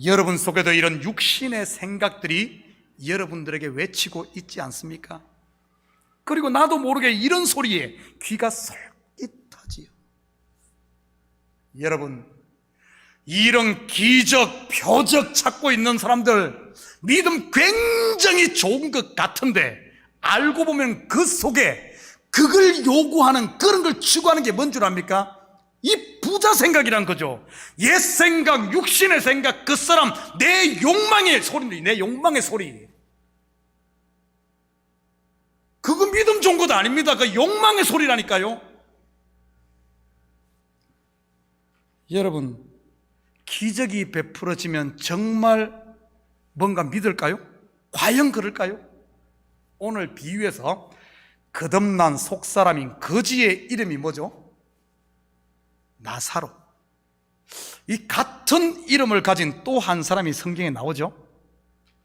여러분 속에도 이런 육신의 생각들이 여러분들에게 외치고 있지 않습니까? 그리고 나도 모르게 이런 소리에 귀가 솔깃하지요. 여러분, 이런 기적, 표적 찾고 있는 사람들 믿음 굉장히 좋은 것 같은데 알고 보면 그 속에 그걸 요구하는 그런 걸 추구하는 게 뭔 줄 압니까? 이 부자 생각이란 거죠. 옛 생각, 육신의 생각, 그 사람 내 욕망의 소리입니다. 내 욕망의 소리. 그거 믿음 좋은 것도 아닙니다. 그 욕망의 소리라니까요. 여러분, 기적이 베풀어지면 정말 뭔가 믿을까요? 과연 그럴까요? 오늘 비유에서 거듭난 속사람인 거지의 이름이 뭐죠? 나사로. 이 같은 이름을 가진 또 한 사람이 성경에 나오죠.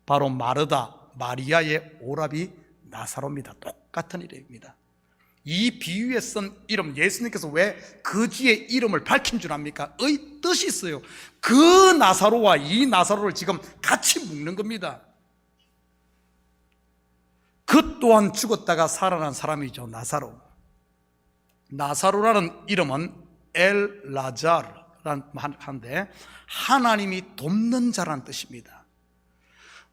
바로 마르다, 마리아의 오라비 나사로입니다. 똑같은 이름입니다. 이 비유에 쓴 이름, 예수님께서 왜 거지의 이름을 밝힌 줄 압니까? 의 뜻이 있어요. 그 나사로와 이 나사로를 지금 같이 묶는 겁니다. 그 또한 죽었다가 살아난 사람이죠. 나사로. 나사로라는 이름은 엘라자르라는 한데 하나님이 돕는 자라는 뜻입니다.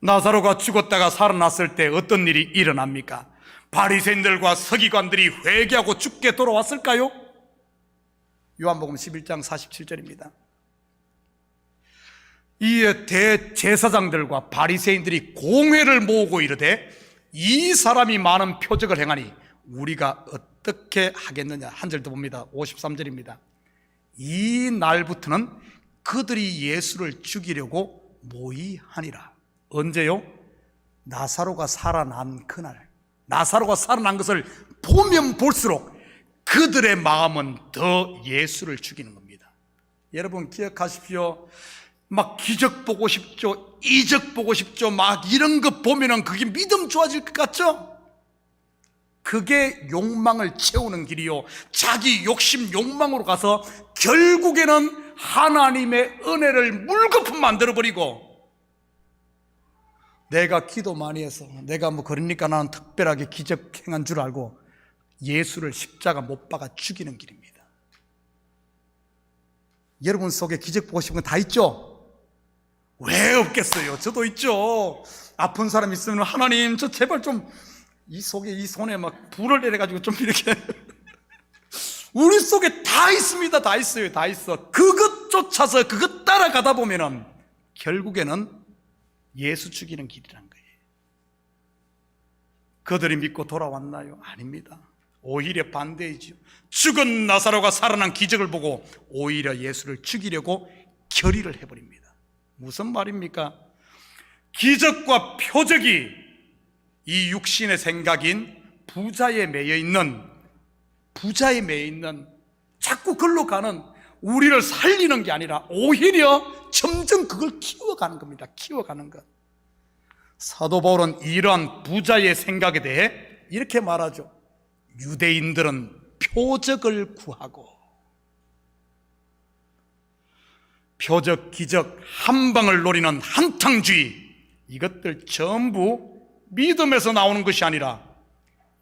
나사로가 죽었다가 살아났을 때 어떤 일이 일어납니까? 바리새인들과 서기관들이 회개하고 죽게 돌아왔을까요? 요한복음 11장 47절입니다. 이에 대제사장들과 바리새인들이 공회를 모으고 이르되 이 사람이 많은 표적을 행하니 우리가 어떻게 하겠느냐. 한 절 더 봅니다. 53절입니다. 이 날부터는 그들이 예수를 죽이려고 모의하니라. 언제요? 나사로가 살아난 그날. 나사로가 살아난 것을 보면 볼수록 그들의 마음은 더 예수를 죽이는 겁니다. 여러분 기억하십시오. 막 기적 보고 싶죠, 이적 보고 싶죠, 막 이런 거 보면은 그게 믿음 좋아질 것 같죠? 그게 욕망을 채우는 길이요, 자기 욕심 욕망으로 가서 결국에는 하나님의 은혜를 물거품 만들어버리고, 내가 기도 많이 해서 내가 뭐 그러니까 나는 특별하게 기적 행한 줄 알고 예수를 십자가 못 박아 죽이는 길입니다. 여러분 속에 기적 보고 싶은 건 다 있죠? 왜 없겠어요? 저도 있죠. 아픈 사람 있으면 하나님 저 제발 좀 이 속에 이 손에 막 불을 내려가지고 좀 이렇게 우리 속에 다 있습니다. 다 있어요. 다 있어. 그것 쫓아서 그것 따라가다 보면은 결국에는 예수 죽이는 길이란 거예요. 그들이 믿고 돌아왔나요? 아닙니다. 오히려 반대이죠. 죽은 나사로가 살아난 기적을 보고 오히려 예수를 죽이려고 결의를 해버립니다. 무슨 말입니까? 기적과 표적이 이 육신의 생각인 부자에 매여 있는 자꾸 글로 가는 우리를 살리는 게 아니라 오히려 점점 그걸 키워가는 겁니다. 키워가는 것. 사도 바울은 이러한 부자의 생각에 대해 이렇게 말하죠. 유대인들은 표적을 구하고, 표적, 기적, 한방을 노리는 한탕주의, 이것들 전부 믿음에서 나오는 것이 아니라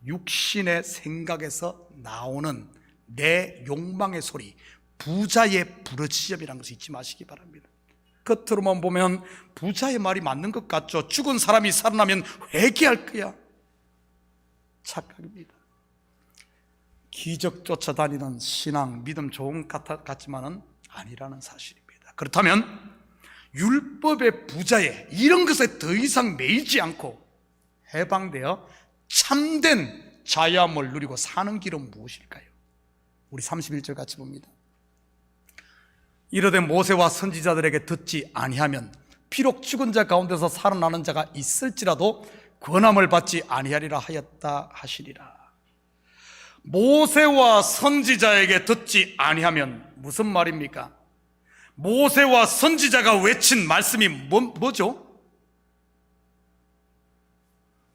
육신의 생각에서 나오는 내 욕망의 소리, 부자의 부르짖음이라는 것을 잊지 마시기 바랍니다. 겉으로만 보면 부자의 말이 맞는 것 같죠. 죽은 사람이 살아나면 회개할 거야. 착각입니다. 기적 쫓아다니는 신앙, 믿음 좋은 것 같지만은 아니라는 사실입니다. 그렇다면 율법의 부자에 이런 것에 더 이상 매이지 않고 해방되어 참된 자유함을 누리고 사는 길은 무엇일까요? 우리 31절 같이 봅니다. 이르되 모세와 선지자들에게 듣지 아니하면 비록 죽은 자 가운데서 살아나는 자가 있을지라도 권함을 받지 아니하리라 하였다 하시리라. 모세와 선지자에게 듣지 아니하면 무슨 말입니까? 모세와 선지자가 외친 말씀이 뭐죠?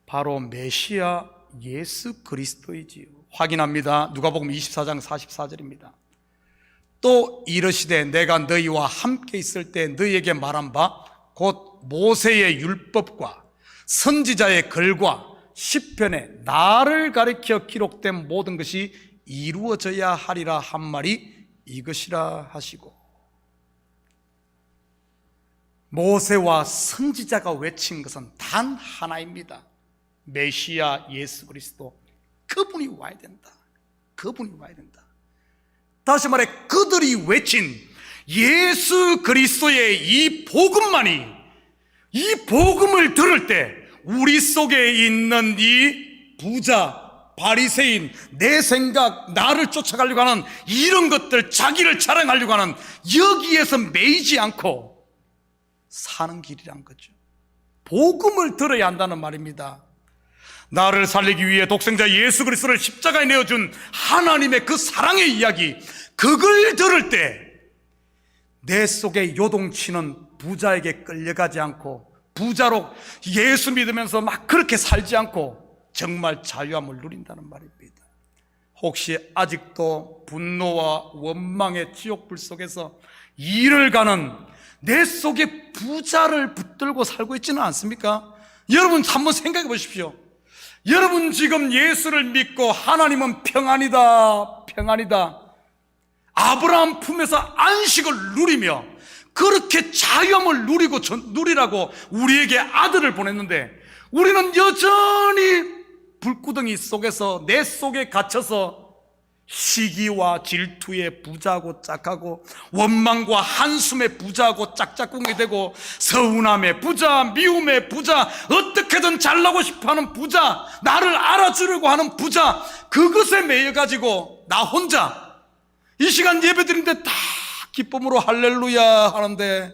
바로 메시아 예수 그리스도이지요. 확인합니다. 누가복음 24장 44절입니다. 또 이르시되 내가 너희와 함께 있을 때 너희에게 말한 바 곧 모세의 율법과 선지자의 글과 시편에 나를 가리켜 기록된 모든 것이 이루어져야 하리라 한 말이 이것이라 하시고, 모세와 선지자가 외친 것은 단 하나입니다. 메시아 예수 그리스도, 그분이 와야 된다. 그분이 와야 된다. 다시 말해 그들이 외친 예수 그리스도의 이 복음만이, 이 복음을 들을 때 우리 속에 있는 이 부자, 바리새인, 내 생각, 나를 쫓아가려고 하는 이런 것들, 자기를 자랑하려고 하는 여기에서 매이지 않고 사는 길이란 거죠. 복음을 들어야 한다는 말입니다. 나를 살리기 위해 독생자 예수 그리스도를 십자가에 내어준 하나님의 그 사랑의 이야기, 그걸 들을 때 내 속에 요동치는 부자에게 끌려가지 않고, 부자로 예수 믿으면서 막 그렇게 살지 않고 정말 자유함을 누린다는 말입니다. 혹시 아직도 분노와 원망의 지옥불 속에서 일을 가는 내 속에 부자를 붙들고 살고 있지는 않습니까? 여러분 한번 생각해 보십시오. 여러분 지금 예수를 믿고 하나님은 평안이다, 평안이다, 아브라함 품에서 안식을 누리며 그렇게 자유함을 누리라고 우리에게 아들을 보냈는데 우리는 여전히 불구덩이 속에서 내 속에 갇혀서 시기와 질투에 부자고 짝하고 원망과 한숨에 부자고 짝짝꿍이 되고 서운함에 부자, 미움에 부자, 어떻게든 잘나고 싶어하는 부자, 나를 알아주려고 하는 부자, 그것에 매여가지고 나 혼자 이 시간 예배드리는데 다 기쁨으로 할렐루야 하는데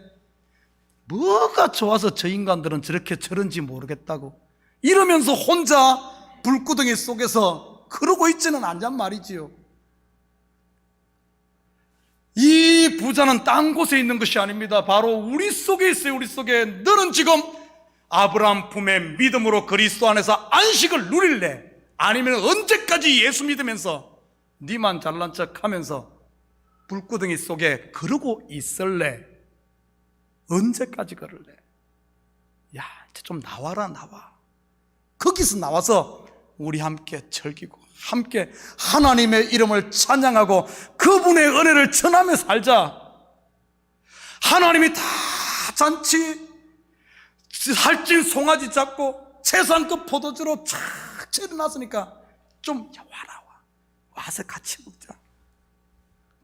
뭐가 좋아서 저 인간들은 저런지 모르겠다고 이러면서 혼자 불구덩이 속에서 그러고 있지는 않냔 말이지요. 이 부자는 딴 곳에 있는 것이 아닙니다. 바로 우리 속에 있어요. 우리 속에. 너는 지금 아브라함 품의 믿음으로 그리스도 안에서 안식을 누릴래? 아니면 언제까지 예수 믿으면서 니만 잘난 척 하면서 불구덩이 속에 그러고 있을래? 언제까지 그럴래? 야, 이제 좀 나와라. 거기서 나와서 우리 함께 즐기고 함께 하나님의 이름을 찬양하고 그분의 은혜를 전하며 살자. 하나님이 다 잔치 살찐 송아지 잡고 채산급 포도주로 착 차려놨으니까 좀 와서 같이 먹자.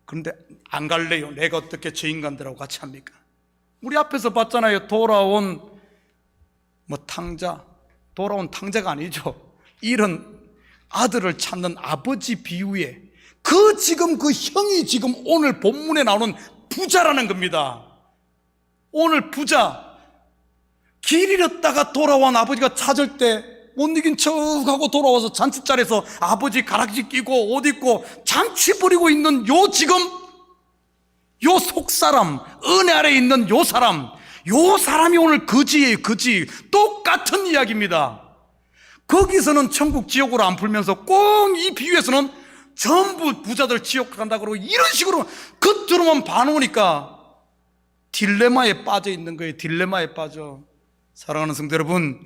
그런데 안 갈래요. 내가 어떻게 저 인간들하고 같이 합니까? 우리 앞에서 봤잖아요. 돌아온 탕자가 아니죠. 이런 아들을 찾는 아버지 비유에 지금 그 형이 지금 오늘 본문에 나오는 부자라는 겁니다. 오늘 부자, 길 잃었다가 돌아온 아버지가 찾을 때 못 이긴 척하고 돌아와서 잔치자리에서 아버지 가락지 끼고 옷 입고 잔치 부리고 있는 요 속사람, 은혜 아래 있는 요 사람이 오늘 거지예요. 거지. 똑같은 이야기입니다. 거기서는 천국 지옥으로 안 풀면서 꼭 이 비유에서는 전부 부자들 지옥 간다 그러고 이런 식으로 겉으로만 봐놓으니까 딜레마에 빠져 있는 거예요. 딜레마에 빠져. 사랑하는 성도 여러분,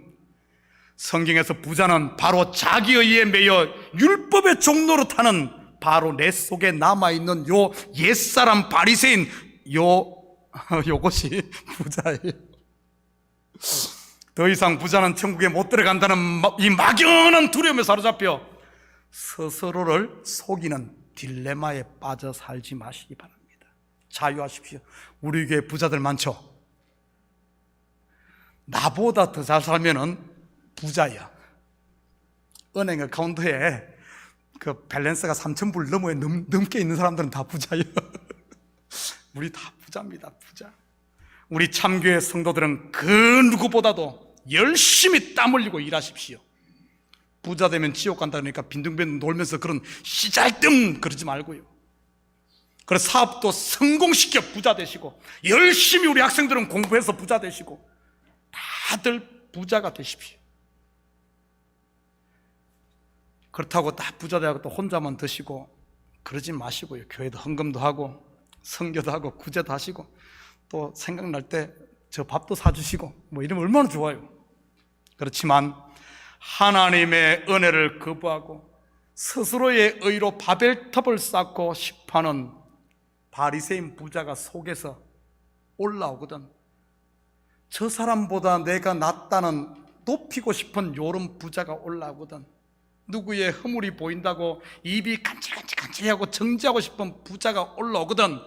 성경에서 부자는 바로 자기 의에 매여 율법의 종로로 타는 바로 내 속에 남아있는 요 옛사람 바리새인 요것이 부자예요. 더 이상 부자는 천국에 못 들어간다는 이 막연한 두려움에 사로잡혀 스스로를 속이는 딜레마에 빠져 살지 마시기 바랍니다. 자유하십시오. 우리 교회 부자들 많죠? 나보다 더 잘 살면은 부자야. 은행 어카운트에 그 밸런스가 3,000불 넘게 있는 사람들은 다 부자예요. 우리 다 부자입니다. 부자. 우리 참교회 성도들은 그 누구보다도 열심히 땀 흘리고 일하십시오. 부자 되면 지옥 간다 그러니까 빈둥빈둥 놀면서 그런 씨잘뜸 그러지 말고요. 그래서 사업도 성공시켜 부자 되시고, 열심히 우리 학생들은 공부해서 부자 되시고, 다들 부자가 되십시오. 그렇다고 다 부자 되고 또 혼자만 드시고 그러지 마시고요. 교회도 헌금도 하고 선교도 하고 구제도 하시고 또 생각날 때 저 밥도 사주시고 이러면 얼마나 좋아요. 그렇지만 하나님의 은혜를 거부하고 스스로의 의로 바벨탑을 쌓고 싶어하는 바리새인 부자가 속에서 올라오거든. 저 사람보다 내가 낫다는 높이고 싶은 요런 부자가 올라오거든. 누구의 허물이 보인다고 입이 간질간질하고 정지하고 싶은 부자가 올라오거든.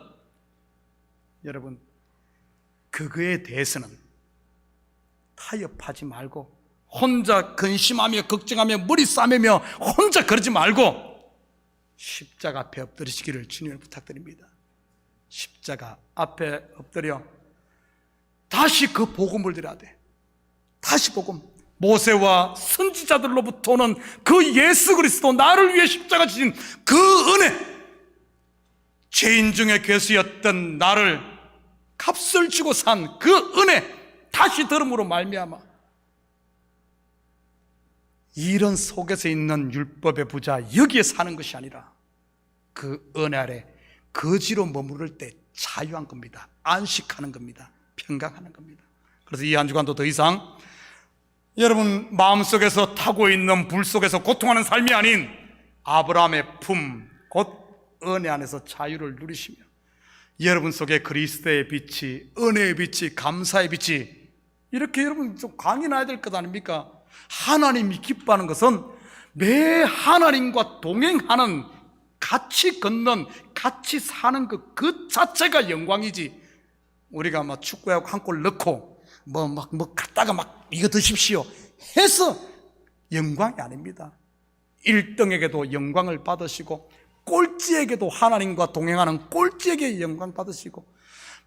여러분, 그거에 대해서는 타협하지 말고 혼자 근심하며 걱정하며 머리 싸매며 혼자 그러지 말고 십자가 앞에 엎드리시기를 주님을 부탁드립니다. 십자가 앞에 엎드려 다시 그 복음을 들어야 돼. 다시 복음. 모세와 선지자들로부터 오는 그 예수 그리스도, 나를 위해 십자가 지신 그 은혜, 죄인 중에 괴수였던 나를 값을 주고 산 그 은혜, 다시 들음으로 말미암아 이런 속에서 있는 율법의 부자, 여기에 사는 것이 아니라 그 은혜 아래 거지로 머무를 때 자유한 겁니다. 안식하는 겁니다. 평강하는 겁니다. 그래서 이 한 주간도 더 이상 여러분 마음속에서 타고 있는 불 속에서 고통하는 삶이 아닌 아브라함의 품, 곧 은혜 안에서 자유를 누리시며 여러분 속에 그리스도의 빛이, 은혜의 빛이, 감사의 빛이 이렇게 여러분 좀 강해놔야 될 것 아닙니까? 하나님이 기뻐하는 것은 매 하나님과 동행하는, 같이 걷는, 같이 사는 그 자체가 영광이지, 우리가 막 축구하고 한 골 넣고 갔다가 막 이거 드십시오 해서 영광이 아닙니다. 1등에게도 영광을 받으시고, 꼴찌에게도, 하나님과 동행하는 꼴찌에게 영광 받으시고,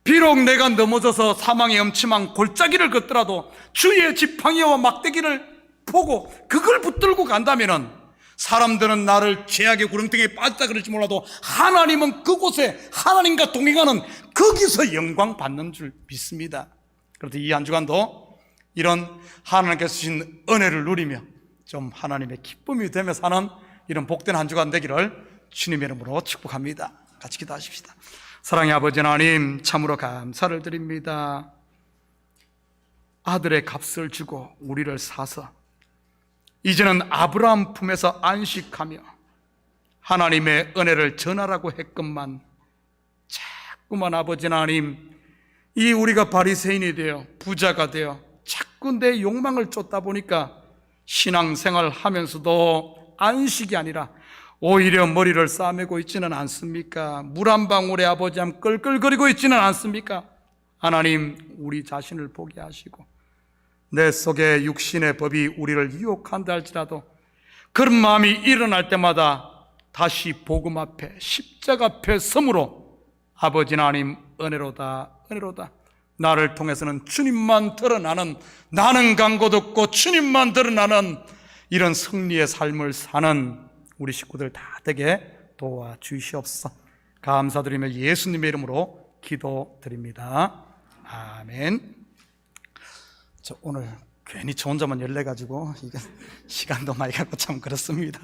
비록 내가 넘어져서 사망의 엄침한 골짜기를 걷더라도 주의 지팡이와 막대기를 보고 그걸 붙들고 간다면은, 사람들은 나를 죄악의 구렁텅이에 빠졌다 그럴지 몰라도 하나님은 그곳에 하나님과 동행하는 거기서 영광 받는 줄 믿습니다. 그래서 이 한 주간도 이런 하나님께서 주신 은혜를 누리며 좀 하나님의 기쁨이 되며 사는 이런 복된 한 주간 되기를 주님의 이름으로 축복합니다. 같이 기도하십시다. 사랑의 아버지 하나님, 참으로 감사를 드립니다. 아들의 값을 주고 우리를 사서 이제는 아브라함 품에서 안식하며 하나님의 은혜를 전하라고 했건만, 자꾸만 아버지 하나님, 이 우리가 바리새인이 되어 부자가 되어 자꾸 내 욕망을 쫓다 보니까 신앙생활 하면서도 안식이 아니라 오히려 머리를 싸매고 있지는 않습니까? 물 한 방울에 아버지 함 끌끌거리고 있지는 않습니까? 하나님, 우리 자신을 보게 하시고 내 속에 육신의 법이 우리를 유혹한다 할지라도 그런 마음이 일어날 때마다 다시 복음 앞에, 십자가 앞에 섬으로 아버지 하나님, 은혜로다, 은혜로다, 나를 통해서는 주님만 드러나는, 나는 간곳 없고 주님만 드러나는 이런 승리의 삶을 사는 우리 식구들 다 되게 도와주시옵소서. 감사드리며 예수님의 이름으로 기도드립니다. 아멘. 저 오늘 괜히 저 혼자만 열내가지고 이거 시간도 많이 갖고 참 그렇습니다.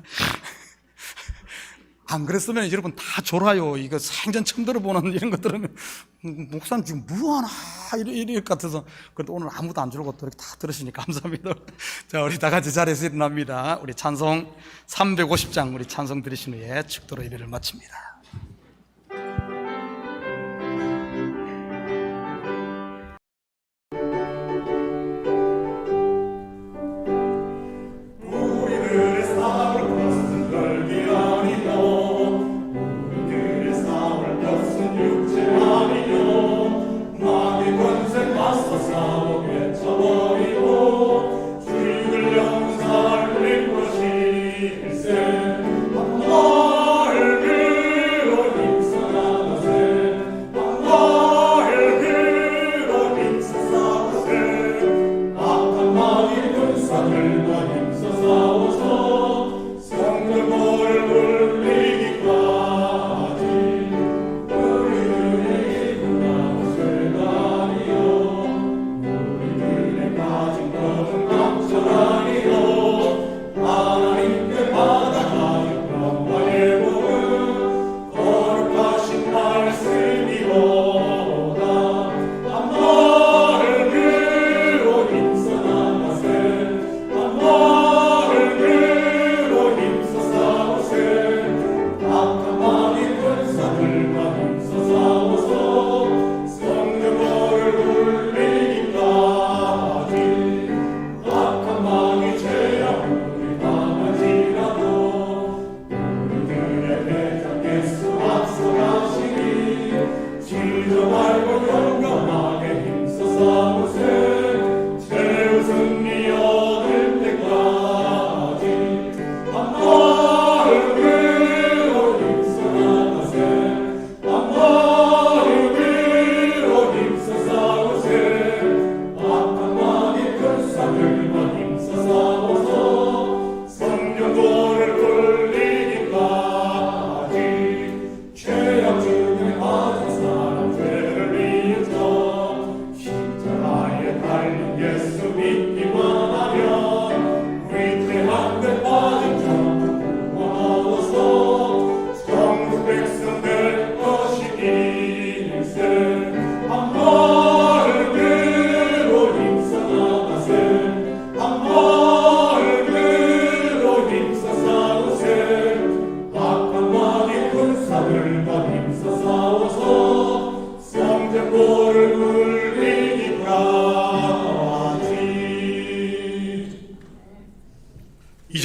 안 그랬으면 여러분 다 졸아요. 이거 생전 처음 들어보는 이런 거 들으면 목사님 지금 뭐하나 이럴 것 같아서. 그런데 오늘 아무도 안 졸고 또 이렇게 다 들으시니 감사합니다. 자, 우리 다 같이 자리에서 일어납니다. 우리 찬송 350장 우리 찬송 들으신 후에 축도로 예배를 마칩니다. 날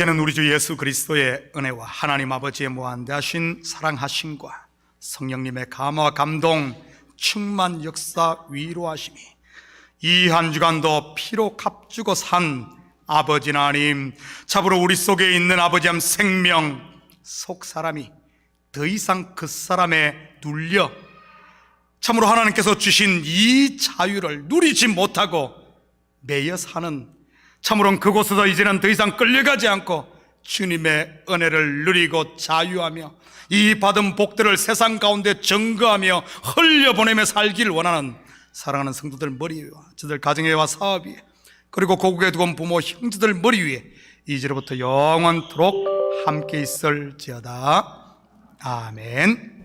이제는 우리 주 예수 그리스도의 은혜와 하나님 아버지의 무한대하신 사랑하심과 성령님의 감화와 감동, 충만 역사, 위로하심이 이 한 주간도 피로 값주고 산 아버지 하나님, 참으로 우리 속에 있는 아버지의 생명 속 사람이 더 이상 그 사람에 눌려 참으로 하나님께서 주신 이 자유를 누리지 못하고 매여 사는, 참으로 그곳에서 이제는 더 이상 끌려가지 않고 주님의 은혜를 누리고 자유하며 이 받은 복들을 세상 가운데 증거하며 흘려보내며 살기를 원하는 사랑하는 성도들 머리 위와 저들 가정에와 사업 위에, 그리고 고국에 두고 온 부모 형제들 머리 위에 이제로부터 영원토록 함께 있을지어다. 아멘.